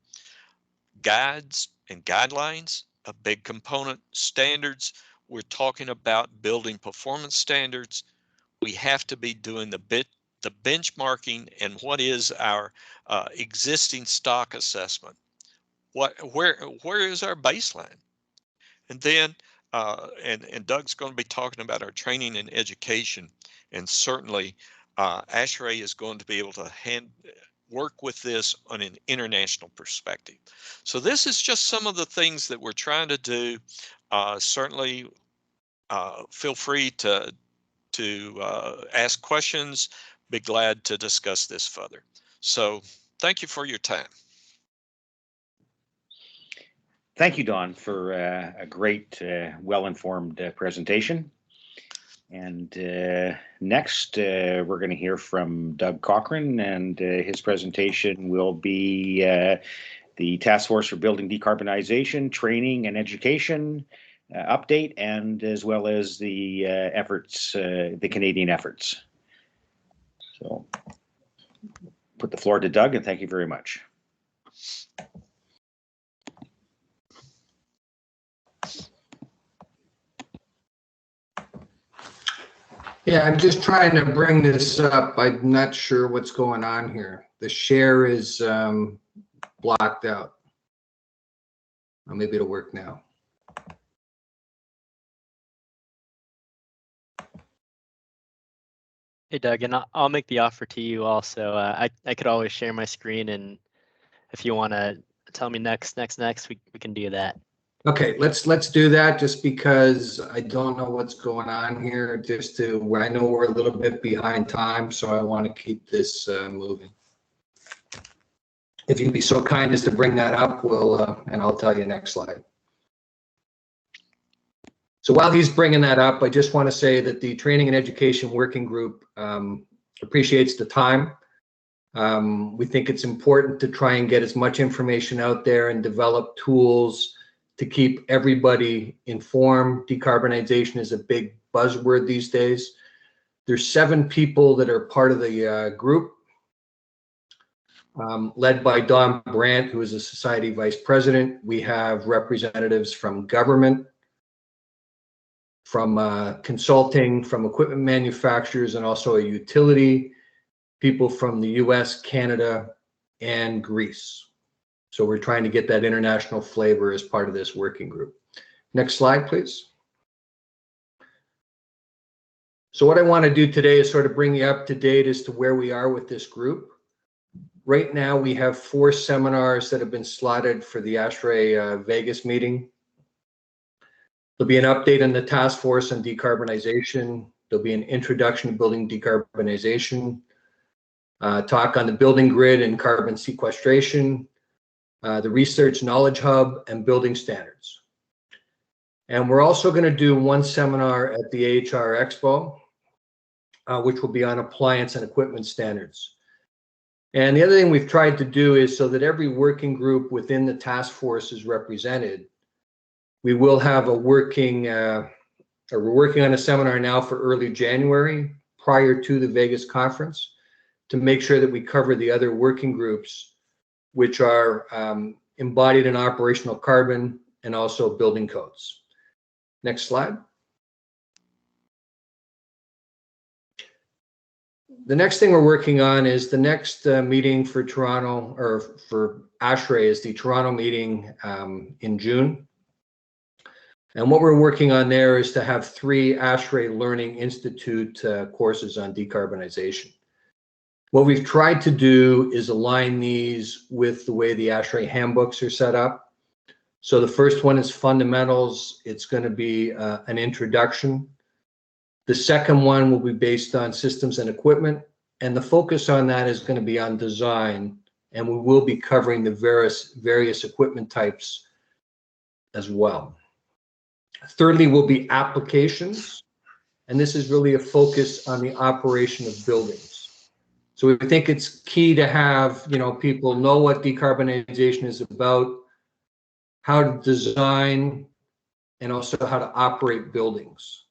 E: Guides and guidelines, a big component. Standards, we're talking about building performance standards. We have to be doing the benchmarking and what is our existing stock assessment. Where is our baseline? And then and Doug's going to be talking about our training and education, and certainly ASHRAE is going to be able to work with this on an international perspective. So this is just some of the things that we're trying to do. Certainly feel free to ask questions. Be glad to discuss this further. So thank you for your time.
C: Thank you, Don, for a great, well-informed presentation. And next, we're going to hear from Doug Cochran, and his presentation will be the Task Force for Building Decarbonization, Training and Education update, and as well as the efforts, the Canadian efforts. So, put the floor to Doug, and thank you very much.
F: Yeah, I'm just trying to bring this up. I'm not sure what's going on here. The share is blocked out. Well, maybe it'll work now.
B: Hey, Doug, and I'll make the offer to you also. I could always share my screen, and if you want to tell me next, we can do that.
F: Okay, let's do that just because I don't know what's going on here. Just to where I know we're a little bit behind time, so I want to keep this moving. If you'd be so kind as to bring that up, and I'll tell you next slide. So while he's bringing that up, I just want to say that the Training and Education Working Group appreciates the time. We think it's important to try and get as much information out there and develop tools to keep everybody informed. Decarbonization is a big buzzword these days. There's 7 people that are part of the group, led by Don Brandt, who is a Society Vice President. We have representatives from government, from consulting, from equipment manufacturers, and also a utility, people from the US, Canada, and Greece. So we're trying to get that international flavor as part of this working group. Next slide, please. So what I want to do today is sort of bring you up to date as to where we are with this group. Right now, we have 4 seminars that have been slotted for the ASHRAE Vegas meeting. There'll be an update on the task force on decarbonization. There'll be an introduction to building decarbonization, talk on the building grid and carbon sequestration, the Research Knowledge Hub, and building standards. And we're also going to do 1 seminar at the AHR Expo, which will be on appliance and equipment standards. And the other thing we've tried to do is so that every working group within the task force is represented. We will have a working, we're working on a seminar now for early January prior to the Vegas conference to make sure that we cover the other working groups, which are embodied in operational carbon and also building codes. Next slide. The next thing we're working on is the next meeting for Toronto, or for ASHRAE, is the Toronto meeting in June. And what we're working on there is to have 3 ASHRAE Learning Institute courses on decarbonization. What we've tried to do is align these with the way the ASHRAE handbooks are set up. So the first one is fundamentals. It's going to be an introduction. The second one will be based on systems and equipment, and the focus on that is going to be on design, and we will be covering the various equipment types as well. Thirdly will be applications, and this is really a focus on the operation of buildings. So we think it's key to have, people know what decarbonization is about, how to design, and also how to operate buildings.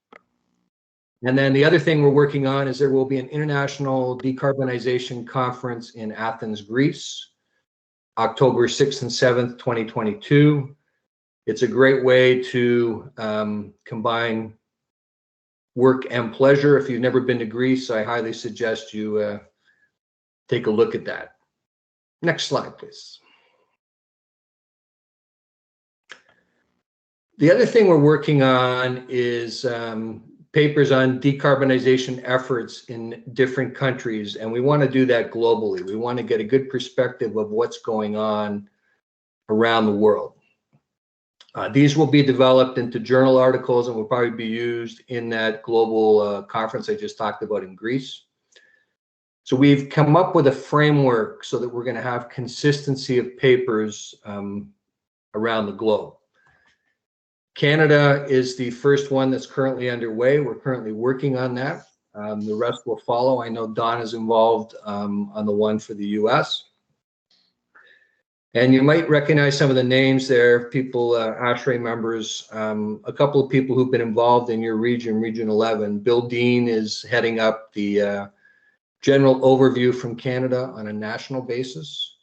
F: And then the other thing we're working on is there will be an international decarbonization conference in Athens, Greece, October 6th and 7th, 2022. It's a great way to combine work and pleasure. If you've never been to Greece, I highly suggest you take a look at that. Next slide, please. The other thing we're working on is papers on decarbonization efforts in different countries, and we want to do that globally. We want to get a good perspective of what's going on around the world. These will be developed into journal articles and will probably be used in that global conference I just talked about in Greece. So we've come up with a framework so that we're going to have consistency of papers around the globe. Canada is the first one that's currently underway. We're currently working on that. The rest will follow. I know Don is involved on the one for the US. And you might recognize some of the names there, people, ASHRAE members, a couple of people who've been involved in your region, Region 11. Bill Dean is heading up the general overview from Canada on a national basis.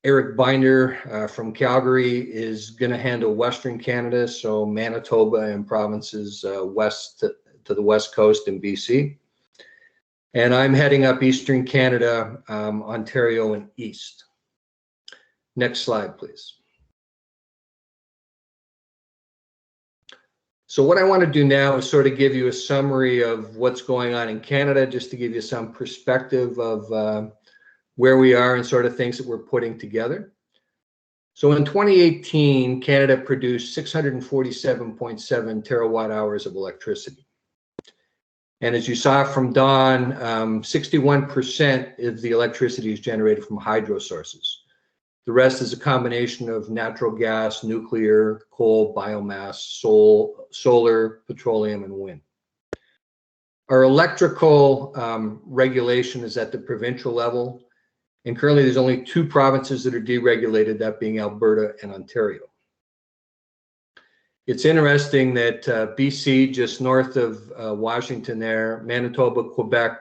F: Eric Binder from Calgary is going to handle Western Canada, so Manitoba and provinces west to the West Coast in BC. And I'm heading up Eastern Canada, Ontario and East. Next slide, please. So what I want to do now is sort of give you a summary of what's going on in Canada, just to give you some perspective of where we are and sort of things that we're putting together. So in 2018, Canada produced 647.7 terawatt hours of electricity. And as you saw from Don, 61% of the electricity is generated from hydro sources. The rest is a combination of natural gas, nuclear, coal, biomass, solar, petroleum, and wind. Our electrical regulation is at the provincial level. And currently there's only 2 provinces that are deregulated, that being Alberta and Ontario. It's interesting that BC, just north of Washington there, Manitoba, Quebec,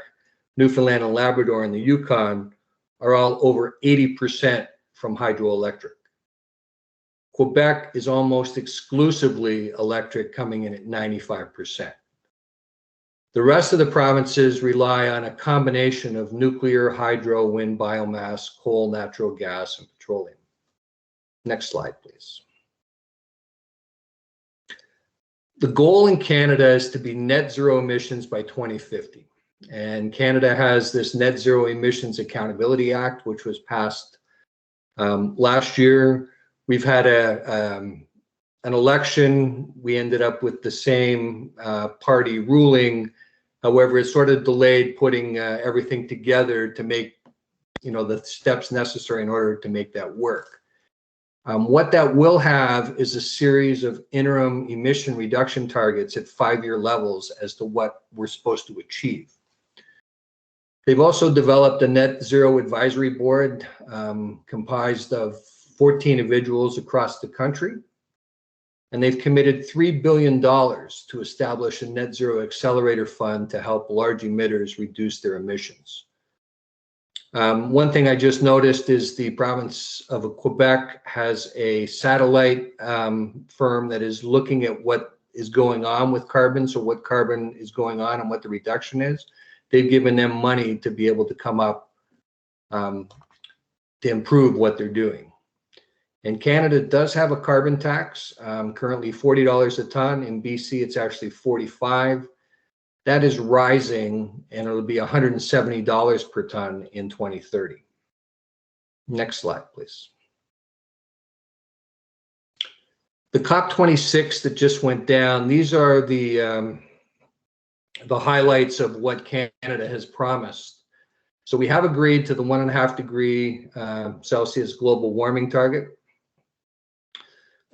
F: Newfoundland and Labrador, and the Yukon are all over 80% from hydroelectric. Quebec is almost exclusively electric, coming in at 95%. The rest of the provinces rely on a combination of nuclear, hydro, wind, biomass, coal, natural gas, and petroleum. Next slide, please. The goal in Canada is to be net zero emissions by 2050. And Canada has this Net Zero Emissions Accountability Act, which was passed last year. We've had an election. We ended up with the same party ruling. However, it sort of delayed putting everything together to make, the steps necessary in order to make that work. What that will have is a series of interim emission reduction targets at 5-year levels as to what we're supposed to achieve. They've also developed a net zero advisory board comprised of 14 individuals across the country. And they've committed $3 billion to establish a net zero accelerator fund to help large emitters reduce their emissions. One thing I just noticed is the province of Quebec has a satellite firm that is looking at what is going on with carbon, so what carbon is going on and what the reduction is. They've given them money to be able to come up to improve what they're doing. And Canada does have a carbon tax, currently $40 a ton. In BC, it's actually $45. That is rising, and it'll be $170 per ton in 2030. Next slide, please. The COP26 that just went down, these are the highlights of what Canada has promised. So we have agreed to the 1.5 degree Celsius global warming target,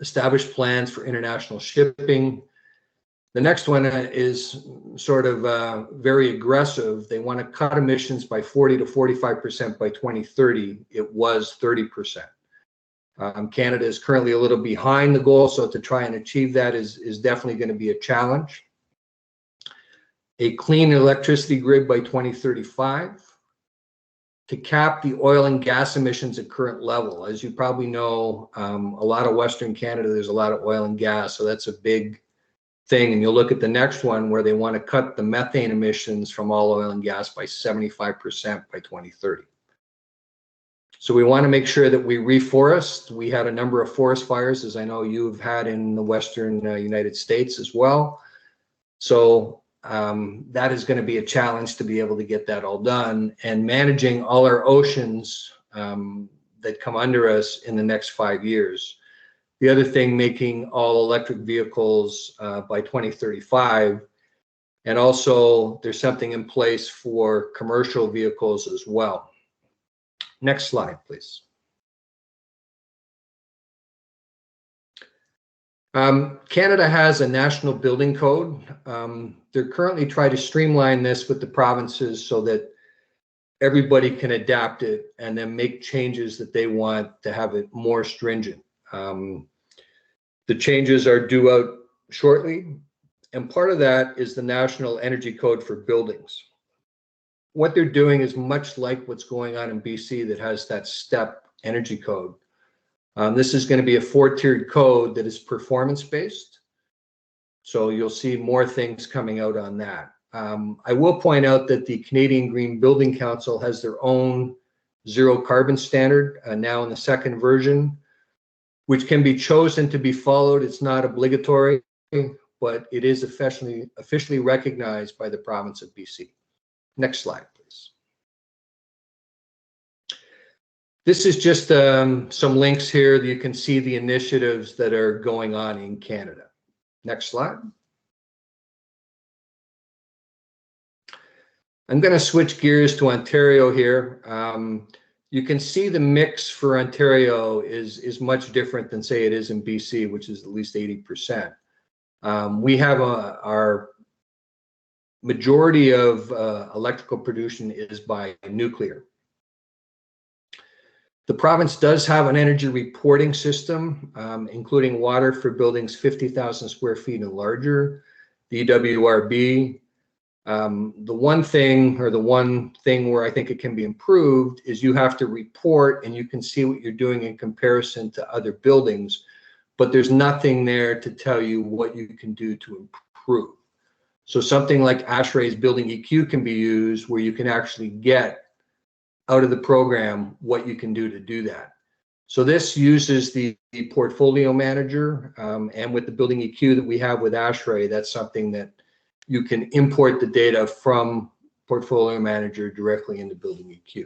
F: established plans for international shipping. The next one is sort of very aggressive. They want to cut emissions by 40 to 45% by 2030. It was 30%. Canada is currently a little behind the goal, so to try and achieve that is definitely going to be a challenge. A clean electricity grid by 2035. To cap the oil and gas emissions at current level. As you probably know, a lot of Western Canada, there's a lot of oil and gas, so that's a big thing. And you'll look at the next one where they want to cut the methane emissions from all oil and gas by 75% by 2030. So we want to make sure that we reforest. We had a number of forest fires, as I know you've had in the Western United States as well. So that is going to be a challenge to be able to get that all done, and managing all our oceans that come under us in the next 5 years. The other thing, making all electric vehicles by 2035. And also there's something in place for commercial vehicles as well. Next slide, please. Canada has a national building code. They're currently trying to streamline this with the provinces so that everybody can adapt it and then make changes that they want to have it more stringent. The changes are due out shortly, and part of that is the National Energy Code for buildings. What they're doing is much like what's going on in BC that has that STEP energy code. This is going to be a 4-tiered code that is performance-based. So you'll see more things coming out on that. I will point out that the Canadian Green Building Council has their own zero carbon standard now in the 2nd version, which can be chosen to be followed. It's not obligatory, but it is officially recognized by the province of BC. Next slide, please. This is just some links here that you can see the initiatives that are going on in Canada. Next slide. I'm going to switch gears to Ontario here. You can see the mix for Ontario is much different than, say, it is in BC, which is at least 80%. We have our majority of electrical production is by nuclear. The province does have an energy reporting system, including water for buildings 50,000 square feet and larger, the WRB. The one thing where I think it can be improved is you have to report and you can see what you're doing in comparison to other buildings, but there's nothing there to tell you what you can do to improve. So something like ASHRAE's building EQ can be used where you can actually get out of the program what you can do to do that. So this uses the portfolio manager, and with the building EQ that we have with ASHRAE, that's something that you can import the data from portfolio manager directly into building EQ.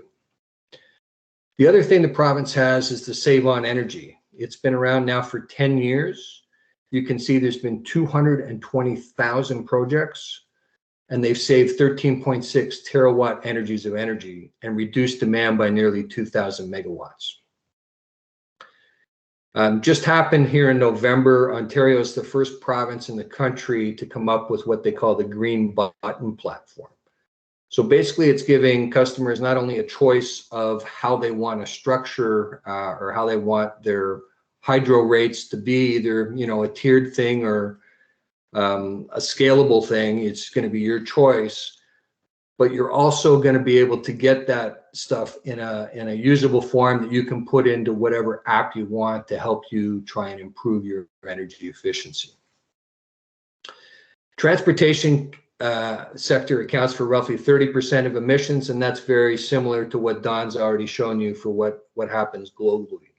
F: The other thing the province has is the Save On Energy. It's been around now for 10 years. You can see there's been 220,000 projects, and they've saved 13.6 terawatt energies of energy and reduced demand by nearly 2,000 megawatts. Just happened here in November. Ontario is the first province in the country to come up with what they call the Green Button platform. So basically it's giving customers not only a choice of how they want to structure or how they want their hydro rates to be, either, you know, a tiered thing or a scalable thing. It's going to be your choice, but you're also going to be able to get that stuff in a usable form that you can put into whatever app you want to help you try and improve your energy efficiency. Transportation sector accounts for roughly 30% of emissions, and that's very similar to what Don's already shown you for what happens globally.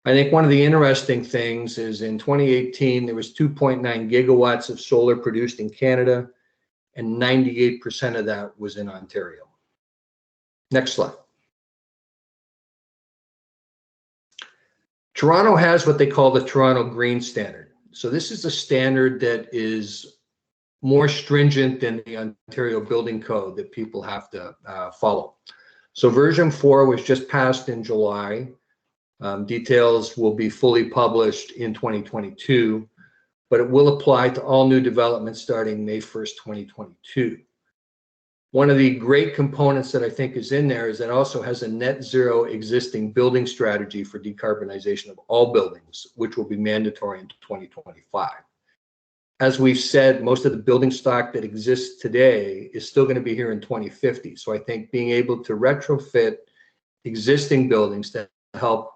F: I think one of the interesting things is in 2018, there was 2.9 gigawatts of solar produced in Canada, and 98% of that was in Ontario. Next slide. Toronto has what they call the Toronto Green Standard. So this is a standard that is more stringent than the Ontario Building Code that people have to follow. So version 4 was just passed in July. Details will be fully published in 2022, but it will apply to all new developments starting May 1st, 2022. One of the great components that I think is in there is that it also has a net zero existing building strategy for decarbonization of all buildings, which will be mandatory in 2025. As we've said, most of the building stock that exists today is still going to be here in 2050. So I think being able to retrofit existing buildings to help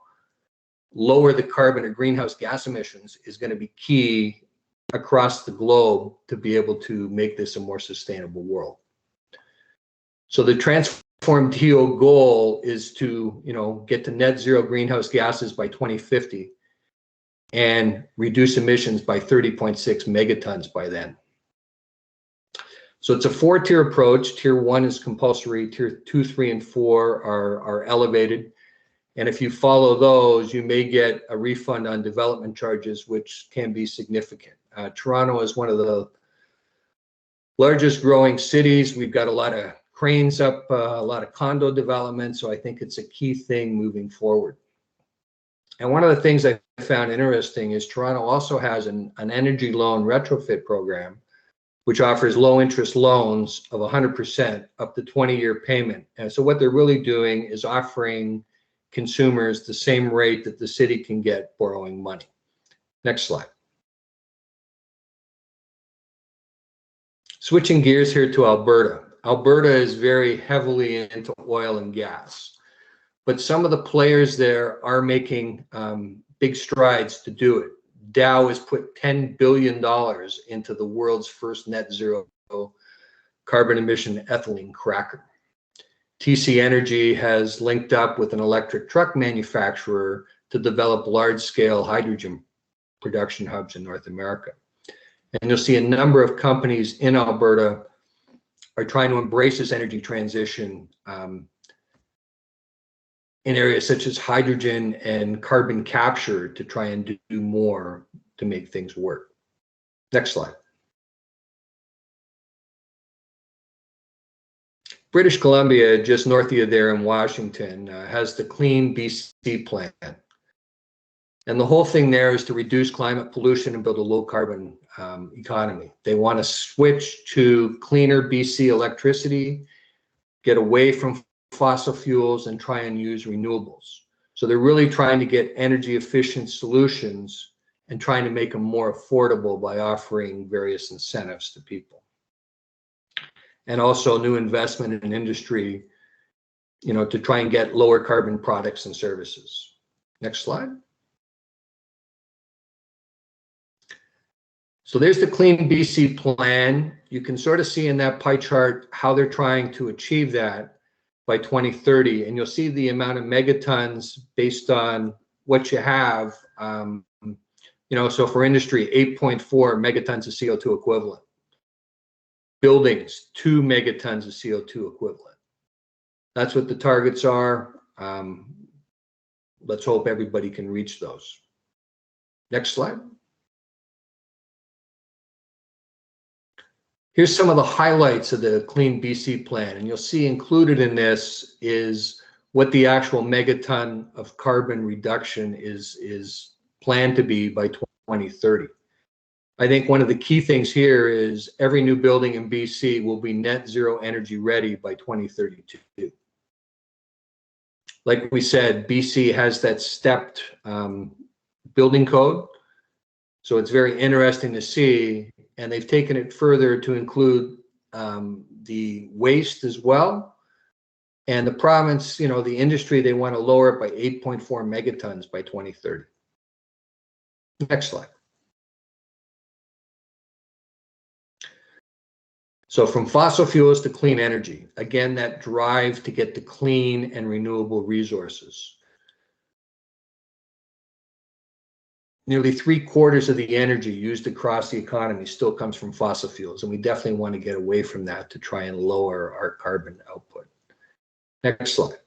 F: lower the carbon or greenhouse gas emissions is going to be key across the globe to be able to make this a more sustainable world. So the Transform TO goal is to, you know, get to net zero greenhouse gases by 2050 and reduce emissions by 30.6 megatons by then. So it's a 4-tier approach. Tier 1 is compulsory. Tier 2, 3, and 4 are elevated. And if you follow those, you may get a refund on development charges, which can be significant. Toronto is one of the largest growing cities. We've got a lot of cranes up, a lot of condo development. So I think it's a key thing moving forward. And one of the things I found interesting is Toronto also has an energy loan retrofit program, which offers low interest loans of 100% up to 20-year payment. And so what they're really doing is offering consumers the same rate that the city can get borrowing money. Next slide. Switching gears here to Alberta. Alberta is very heavily into oil and gas, but some of the players there are making big strides to do it. Dow has put $10 billion into the world's first net zero carbon emission ethylene cracker. TC Energy has linked up with an electric truck manufacturer to develop large-scale hydrogen production hubs in North America. And you'll see a number of companies in Alberta are trying to embrace this energy transition in areas such as hydrogen and carbon capture to try and do more to make things work. Next slide. British Columbia, just north of you there in Washington, has the Clean BC plan. And the whole thing there is to reduce climate pollution and build a low carbon economy. They want to switch to cleaner BC electricity, get away from fossil fuels, and try and use renewables. So they're really trying to get energy efficient solutions and trying to make them more affordable by offering various incentives to people. And also new investment in industry, to try and get lower carbon products and services. Next slide. So there's the Clean BC plan. You can sort of see in that pie chart how they're trying to achieve that by 2030. And you'll see the amount of megatons based on what you have. So for industry, 8.4 megatons of CO2 equivalent. Buildings, 2 megatons of CO2 equivalent. That's what the targets are. Let's hope everybody can reach those. Next slide. Here's some of the highlights of the Clean BC plan, and you'll see included in this is what the actual megaton of carbon reduction is planned to be by 2030. I think one of the key things here is every new building in BC will be net zero energy ready by 2032. Like we said, BC has that stepped building code. So it's very interesting to see, and they've taken it further to include the waste as well. And the province, the industry, they want to lower it by 8.4 megatons by 2030. Next slide. So from fossil fuels to clean energy, again, that drive to get to clean and renewable resources. Nearly 3/4 of the energy used across the economy still comes from fossil fuels, and we definitely want to get away from that to try and lower our carbon output. Next slide.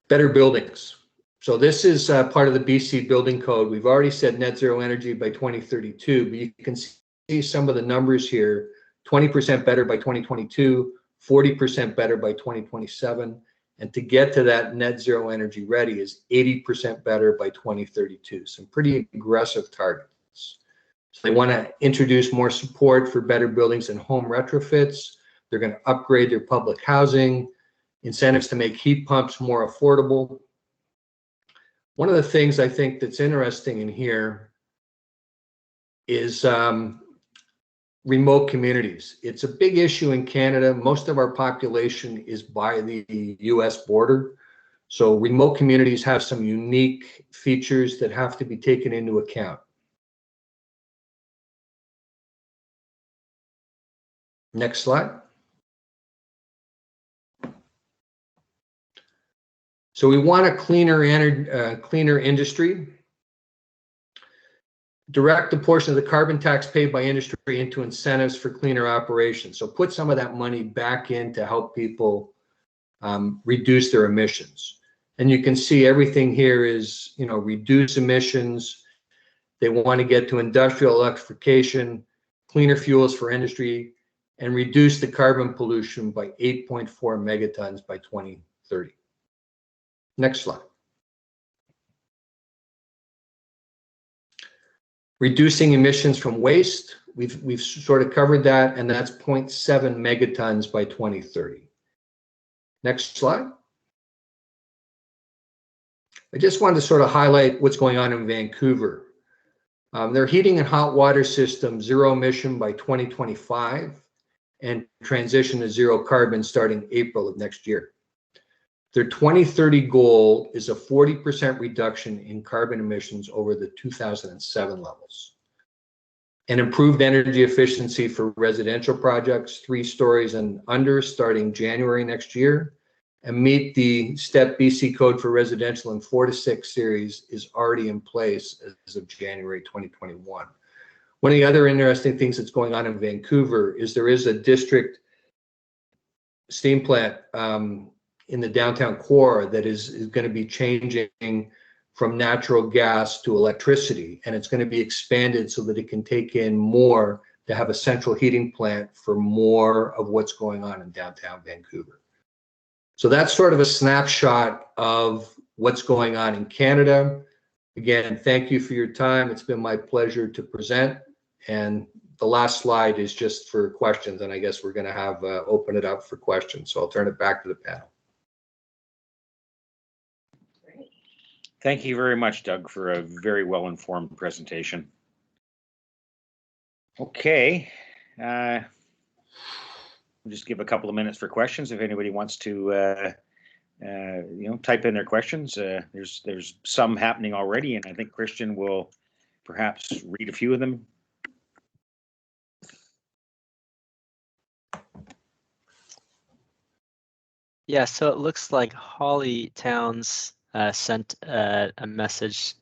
F: Better buildings. So this is part of the BC building code. We've already said net zero energy by 2032, but you can see some of the numbers here. 20% better by 2022, 40% better by 2027. And to get to that net zero energy ready is 80% better by 2032. Some pretty aggressive targets. So they want to introduce more support for better buildings and home retrofits. They're going to upgrade their public housing, incentives to make heat pumps more affordable. One of the things I think that's interesting in here is remote communities. It's a big issue in Canada. Most of our population is by the US border. So remote communities have some unique features that have to be taken into account. Next slide. So we want a cleaner industry. Direct a portion of the carbon tax paid by industry into incentives for cleaner operations. So put some of that money back in to help people reduce their emissions. And you can see everything here is, reduce emissions. They want to get to industrial electrification, cleaner fuels for industry, and reduce the carbon pollution by 8.4 megatons by 2030. Next slide. Reducing emissions from waste, we've sort of covered that, and that's 0.7 megatons by 2030. Next slide. I just wanted to sort of highlight what's going on in Vancouver. Their heating and hot water system, zero emission by 2025, and transition to zero carbon starting April of next year. Their 2030 goal is a 40% reduction in carbon emissions over the 2007 levels. And improved energy efficiency for residential projects, 3 stories and under, starting January next year, and meet the STEP BC code for residential in 4 to 6 series is already in place as of January 2021. One of the other interesting things that's going on in Vancouver is there is a district steam plant in the downtown core that is going to be changing from natural gas to electricity, and it's going to be expanded so that it can take in more to have a central heating plant for more of what's going on in downtown Vancouver. So that's sort of a snapshot of what's going on in Canada. Again, thank you for your time. It's been my pleasure to present. And the last slide is just for questions, and I guess we're going to have open it up for questions. So I'll turn it back to the panel.
C: Thank you very much, Doug, for a very well-informed presentation. Okay, we'll just give a couple of minutes for questions if anybody wants to, type in their questions. There's some happening already, and I think Christian will perhaps read a few of them.
B: Yeah, so it looks like Holly Towns sent a message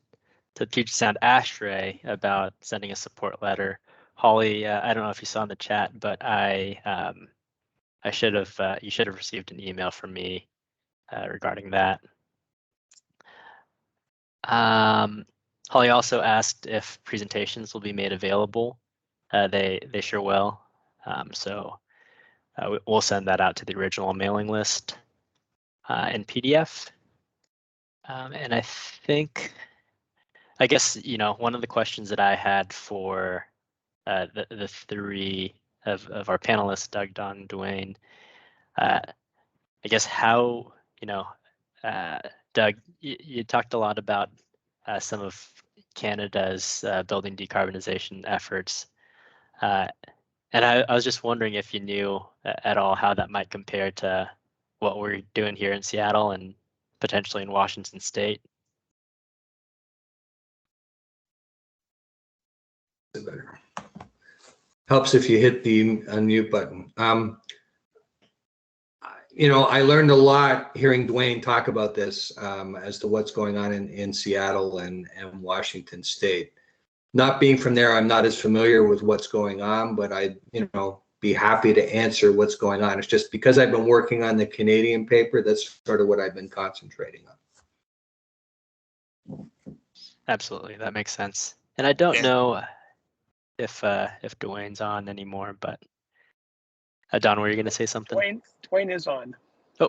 B: to Puget Sound ASHRAE about sending a support letter. Holly, I don't know if you saw in the chat, but you should have received an email from me regarding that. Holly also asked if presentations will be made available. They sure will. So we'll send that out to the original mailing list in PDF. And I guess, one of the questions that I had for the three of our panelists, Doug, Don, Duane, I guess how, Doug, you talked a lot about some of Canada's building decarbonization efforts. And I was just wondering if you knew at all how that might compare to what we're doing here in Seattle and potentially in Washington State.
F: Helps if you hit the unmute button. I learned a lot hearing Duane talk about this as to what's going on in Seattle and Washington State. Not being from there, I'm not as familiar with what's going on, but I'd be happy to answer what's going on. It's just because I've been working on the Canadian paper, that's sort of what I've been concentrating on.
B: Absolutely, that makes sense. And I don't know if Duane's on anymore, but Don, were you going to say something?
G: Duane is on.
B: Oh.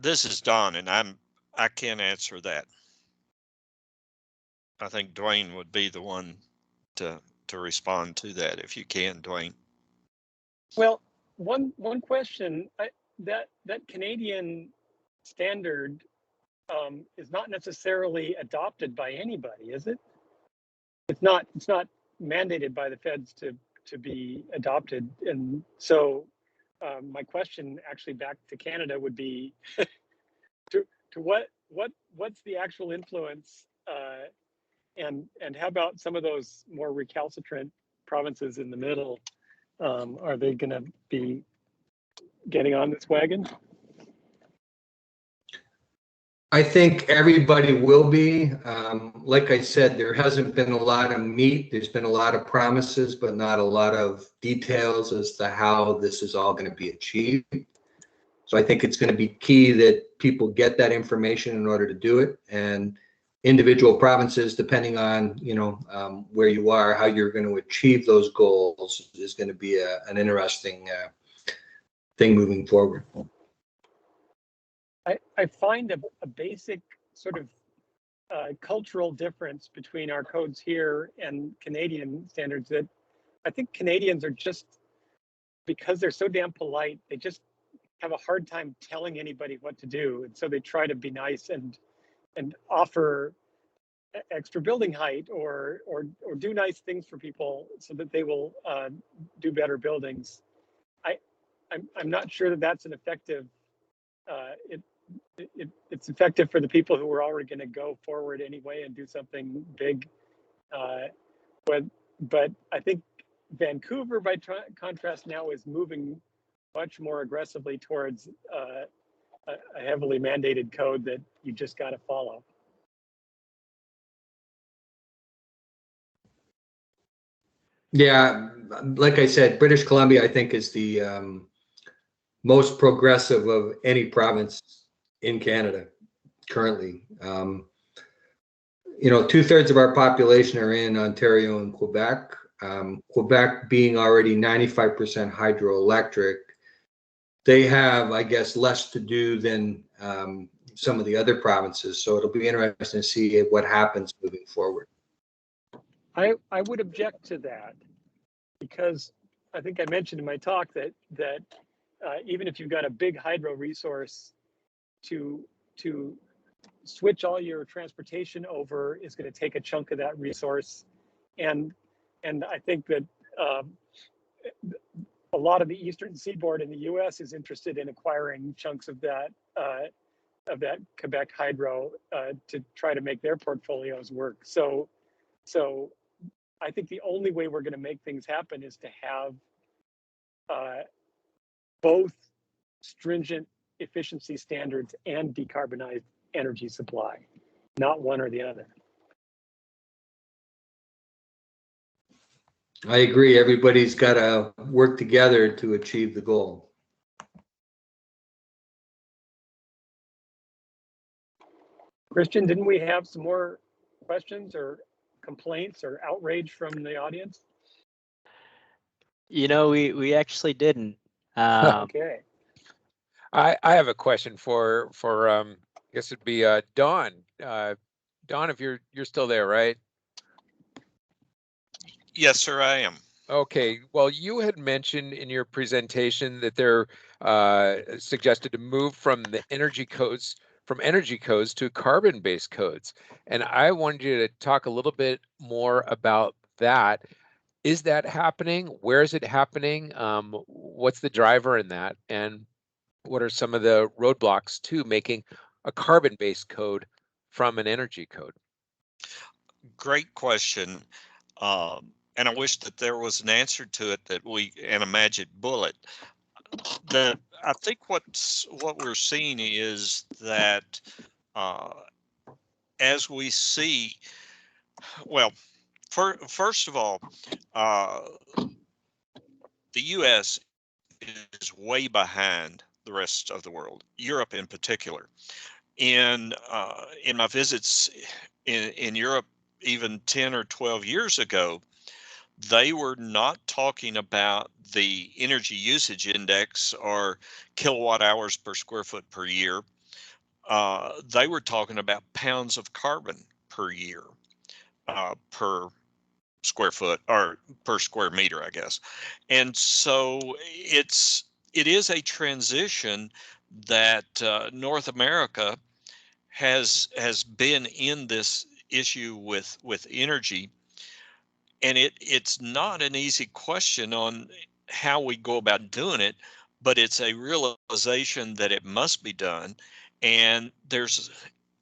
E: This is Don, and I can't answer that. I think Duane would be the one to respond to that, if you can, Duane.
G: Well, one question, that Canadian standard is not necessarily adopted by anybody, is it? It's not mandated by the feds to be adopted, and so my question actually back to Canada would be to what's the actual influence, and how about some of those more recalcitrant provinces in the middle? Are they going to be getting on this wagon?
F: I think everybody will be. Like I said, there hasn't been a lot of meat. There's been a lot of promises, but not a lot of details as to how this is all going to be achieved. So I think it's going to be key that people get that information in order to do it. And individual provinces, depending on where you are, how you're going to achieve those goals is going to be an interesting thing moving forward.
G: I find a basic sort of cultural difference between our codes here and Canadian standards, that I think Canadians are just, because they're so damn polite, they just have a hard time telling anybody what to do. And so they try to be nice and offer extra building height or do nice things for people so that they will do better buildings. I'm not sure that that's an effective, it's effective for the people who are already going to go forward anyway and do something big. But I think Vancouver, by contrast, now is moving much more aggressively towards a heavily mandated code that you just got to follow.
F: Yeah, like I said, British Columbia, I think, is the most progressive of any province in Canada currently. You know, 2/3 of our population are in Ontario and Quebec. Quebec being already 95% hydroelectric, they have, I guess, less to do than some of the other provinces. So it'll be interesting to see what happens moving forward.
G: I would object to that, because I think I mentioned in my talk that even if you've got a big hydro resource, to switch all your transportation over is going to take a chunk of that resource, and I think that a lot of the eastern seaboard in the U.S. is interested in acquiring chunks of that Quebec hydro to try to make their portfolios work. So I think the only way we're going to make things happen is to have both stringent efficiency standards and decarbonized energy supply, not one or the other.
F: I agree. Everybody's got to work together to achieve the goal.
G: Christian, didn't we have some more questions or complaints or outrage from the audience?
B: You know, we actually didn't.
G: Okay.
A: I have a question for I guess it'd be Dawn. Dawn, if you're still there, right?
E: Yes, sir, I am.
A: Okay. Well, you had mentioned in your presentation that they're suggested to move from the energy codes to carbon-based codes, and I wanted you to talk a little bit more about that. Is that happening? Where is it happening? What's the driver in that? And what are some of the roadblocks to making a carbon-based code from an energy code?
E: Great question. And I wish that there was an answer to it and a magic bullet. I think what we're seeing is that as we see, well, first of all, the U.S. is way behind the rest of the world, Europe in particular. In my visits in Europe, even 10 or 12 years ago, they were not talking about the energy usage index or kilowatt hours per square foot per year. They were talking about pounds of carbon per year, per square foot or per square meter, I guess. And so it is a transition that North America has been in this issue with energy, and it's not an easy question on how we go about doing it, but it's a realization that it must be done, and there's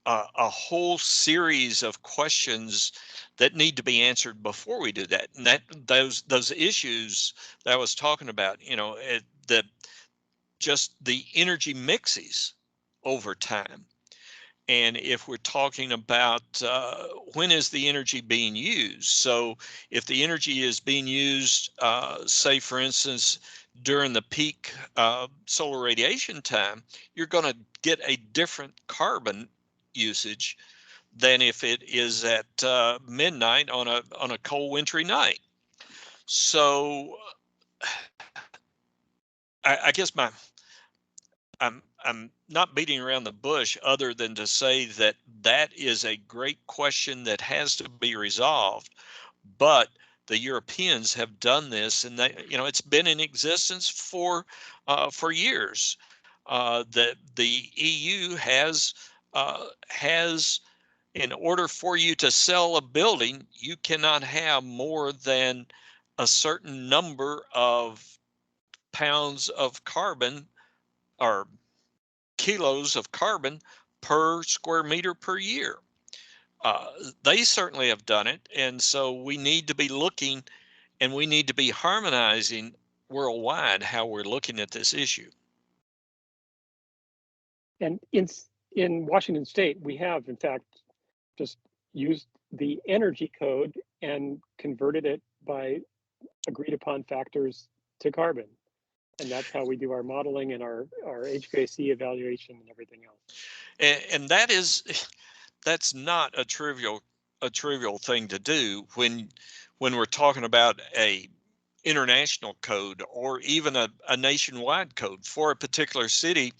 E: a whole series of questions that need to be answered before we do that. And those issues that I was talking about, you know, that just the energy mixes over time. And if we're talking about when is the energy being used, so if the energy is being used, say for instance, during the peak solar radiation time, you're going to get a different carbon usage than if it is at midnight on a cold wintry night. So I guess I'm not beating around the bush other than to say that that is a great question that has to be resolved. But the Europeans have done this, and it's been in existence for years. The EU has in order for you to sell a building, you cannot have more than a certain number of pounds of carbon or kilos of carbon per square meter per year. They certainly have done it, and so we need to be looking, and we need to be harmonizing worldwide how we're looking at this issue.
G: And in Washington State, we have in fact just used the energy code and converted it by agreed upon factors to carbon. And that's how we do our modeling and our HVAC evaluation and everything else.
E: And that's not a trivial thing to do when we're talking about a international code or even a nationwide code for a particular city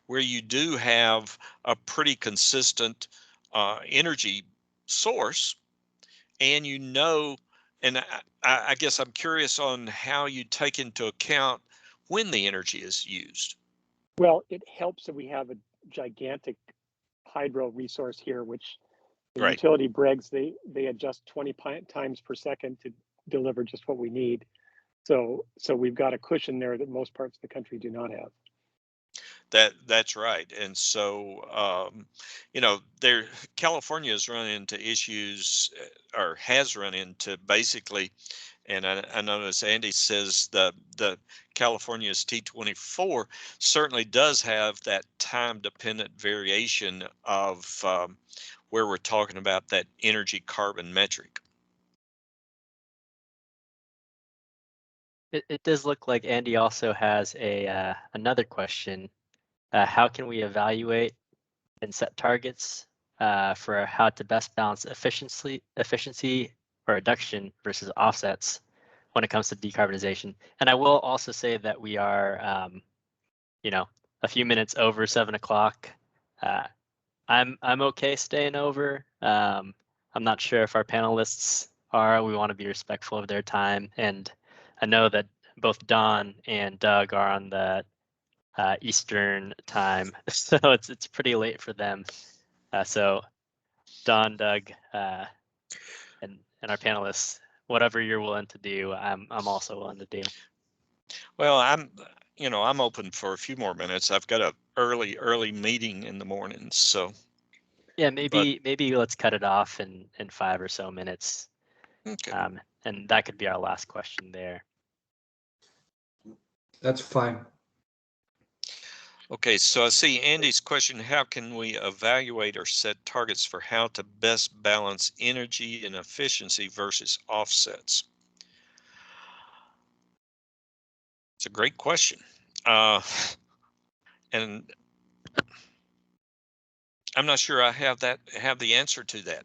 E: where you do have a pretty consistent energy source, and and I guess I'm curious on how you take into account when the energy is used.
G: Well, it helps that we have a gigantic hydro resource here, which the
E: Right.
G: utility bregs, they adjust 20 times per second to deliver just what we need. So we've got a cushion there that most parts of the country do not have.
E: That's right. And so, California has run into issues, or has run into basically, and I notice Andy says the California's T24 certainly does have that time dependent variation of where we're talking about that energy carbon metric.
B: It does look like Andy also has a another question. How can we evaluate and set targets for how to best balance efficiency or reduction versus offsets when it comes to decarbonization? And I will also say that we are, a few minutes over 7 o'clock. I'm okay staying over. I'm not sure if our panelists are. We want to be respectful of their time, and I know that both Don and Doug are on the Eastern time, so it's pretty late for them. So Don, Doug, and our panelists, whatever you're willing to do, I'm also willing to do.
E: Well, I'm open for a few more minutes. I've got a early meeting in the morning, so.
B: Yeah, maybe let's cut it off in 5 or so minutes.
E: Okay.
B: And that could be our last question there.
F: That's fine.
E: Okay, so I see Andy's question, how can we evaluate or set targets for how to best balance energy and efficiency versus offsets? It's a great question. And I'm not sure I have the answer to that.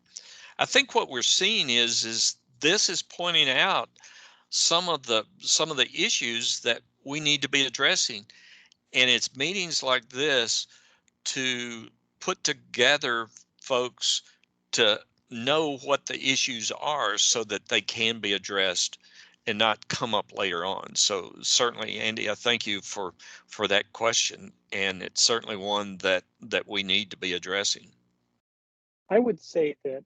E: I think what we're seeing is this is pointing out some of the issues that we need to be addressing. And it's meetings like this to put together folks to know what the issues are so that they can be addressed and not come up later on. So certainly, Andy, I thank you for that question, and it's certainly one that we need to be addressing.
G: I would say that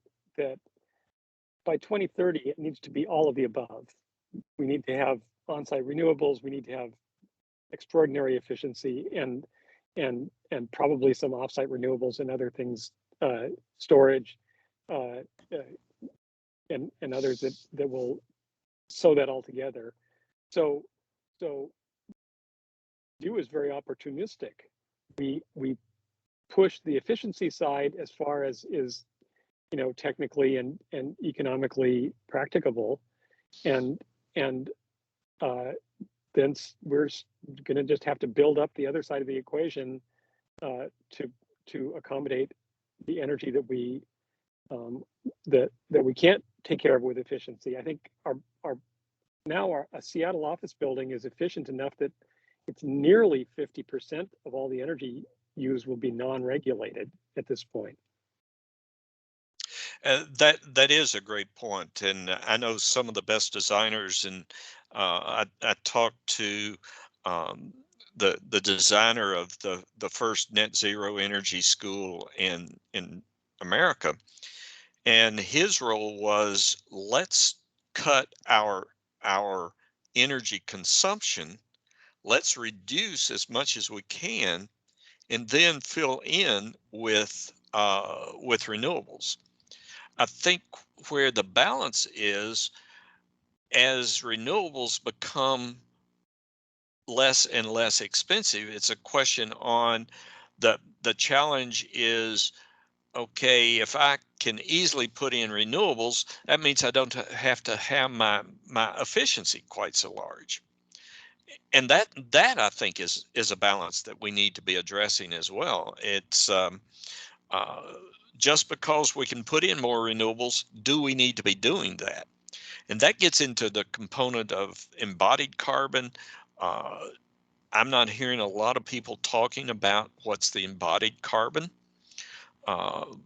G: by 2030, it needs to be all of the above. We need to have on-site renewables. We need to have extraordinary efficiency and probably some off-site renewables and other things, storage, and others that will sew that all together. So DO is very opportunistic. We push the efficiency side as far as is, technically and economically practicable, and then we're going to just have to build up the other side of the equation to accommodate the energy that we that we can't take care of with efficiency. I think a Seattle office building is efficient enough that it's nearly 50% of all the energy used will be non-regulated at this point.
E: That is a great point, and I know some of the best designers, and I talked to the designer of the first net zero energy school in America, and his role was, let's cut our energy consumption, let's reduce as much as we can, and then fill in with renewables. I think where the balance is, as renewables become less and less expensive, it's a question on the challenge is okay, if I can easily put in renewables, that means I don't have to have my efficiency quite so large. And that I think is a balance that we need to be addressing as well. It's just because we can put in more renewables, do we need to be doing that? And that gets into the component of embodied carbon. I'm not hearing a lot of people talking about what's the embodied carbon of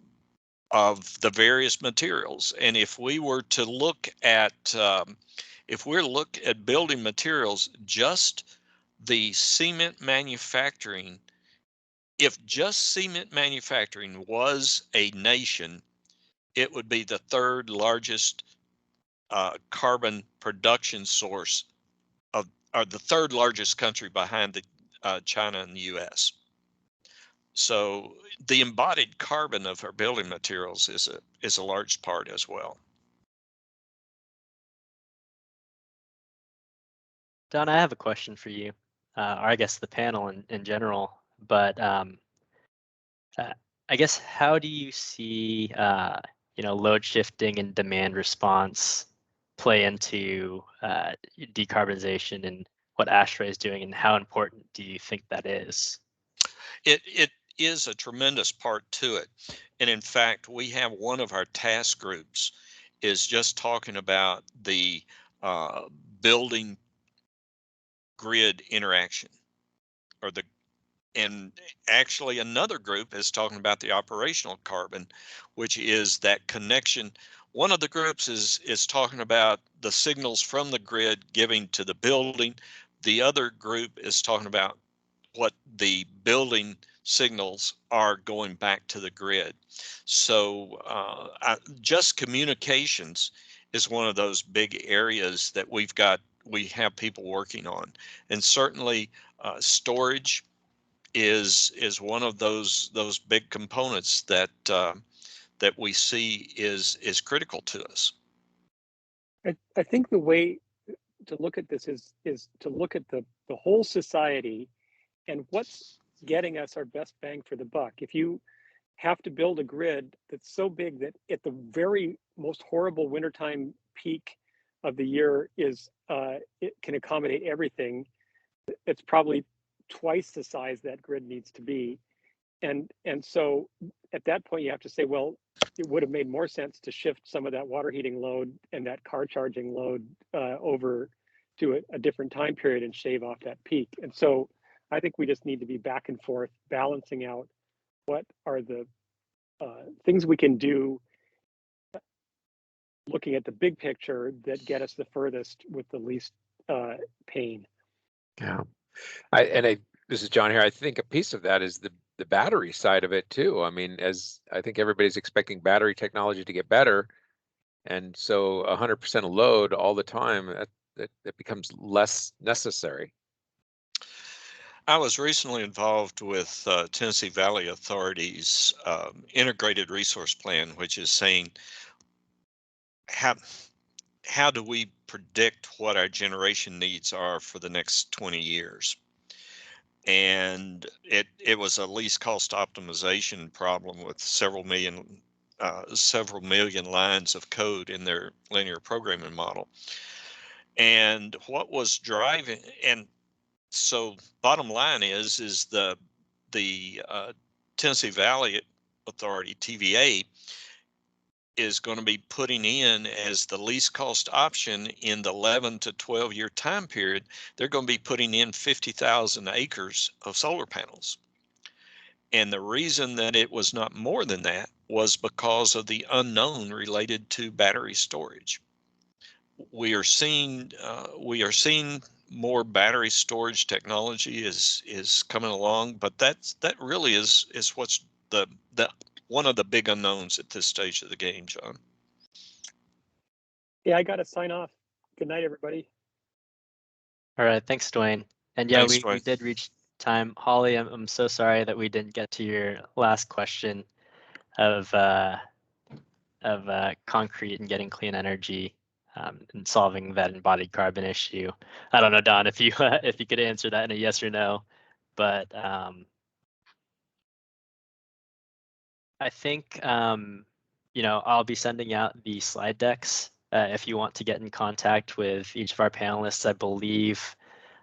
E: the various materials. And if we were to look at, if we're look at building materials, just the cement manufacturing, if just cement manufacturing was a nation, it would be the third largest carbon production source of, or the third largest country behind the China and the US. So the embodied carbon of our building materials is a large part as well.
B: Don, I have a question for you, or I guess the panel in general, but I guess how do you see load shifting and demand response play into decarbonization and what ASHRAE is doing, and how important do you think that is?
E: It is a tremendous part to it. And in fact, we have one of our task groups is just talking about the building grid interaction, or the, and actually another group is talking about the operational carbon, which is that connection. One of the groups is talking about the signals from the grid giving to the building. The other group is talking about what the building signals are going back to the grid. So just communications is one of those big areas that we have people working on. And certainly storage is one of those big components that that we see is critical to us.
G: I think the way to look at this is to look at the whole society and what's getting us our best bang for the buck. If you have to build a grid that's so big that at the very most horrible wintertime peak of the year it can accommodate everything, it's probably twice the size that grid needs to be. And so at that point you have to say, well, it would have made more sense to shift some of that water heating load and that car charging load over to a different time period and shave off that peak. And so I think we just need to be back and forth balancing out what are the things we can do, looking at the big picture, that get us the furthest with the least pain.
A: Yeah, this is John here. I think a piece of that is the battery side of it too. I mean, as I think everybody's expecting battery technology to get better, and so 100% of load all the time, that becomes less necessary.
E: I was recently involved with Tennessee Valley Authority's integrated resource plan, which is saying how do we predict what our generation needs are for the next 20 years? And it was a least cost optimization problem with several million lines of code in their linear programming model. And what was driving, and so bottom line is the Tennessee Valley Authority, TVA, is going to be putting in as the least cost option in the 11 to 12 year time period. They're going to be putting in 50,000 acres of solar panels. And the reason that it was not more than that was because of the unknown related to battery storage. We are seeing more battery storage technology is coming along, but that really is what's the one of the big unknowns at this stage of the game, John.
G: Yeah, I got to sign off. Good night, everybody.
B: All right, thanks, Duane. And yeah,
E: Thanks,
B: we did reach time. Holly, I'm so sorry that we didn't get to your last question of concrete and getting clean energy and solving that embodied carbon issue. I don't know, Don, if you if you could answer that in a yes or no, but I think I'll be sending out the slide decks if you want to get in contact with each of our panelists. I believe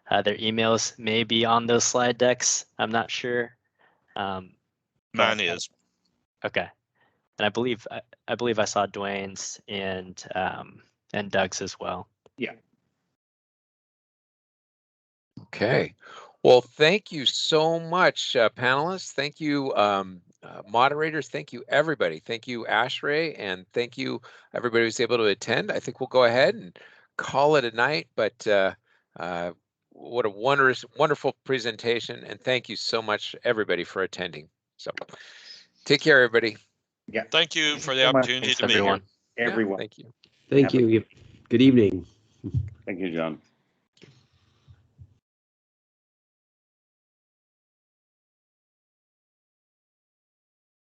B: their emails may be on those slide decks. I'm not sure.
E: Mine is.
B: Okay, and I believe I saw Duane's and Doug's as well.
C: Yeah.
A: Okay. Well, thank you so much, panelists. Thank you, moderators. Thank you, everybody. Thank you, ASHRAE, and thank you, everybody who's able to attend. I think we'll go ahead and call it a night, but what a wonderful presentation, and thank you so much, everybody, for attending. So take care, everybody.
C: Yeah.
E: Thank you for the
C: so much.
E: opportunity
B: Thanks,
E: to be
B: everyone.
E: here.
C: Everyone.
A: Yeah, thank you.
H: Thank you. Good evening.
C: Thank you, John.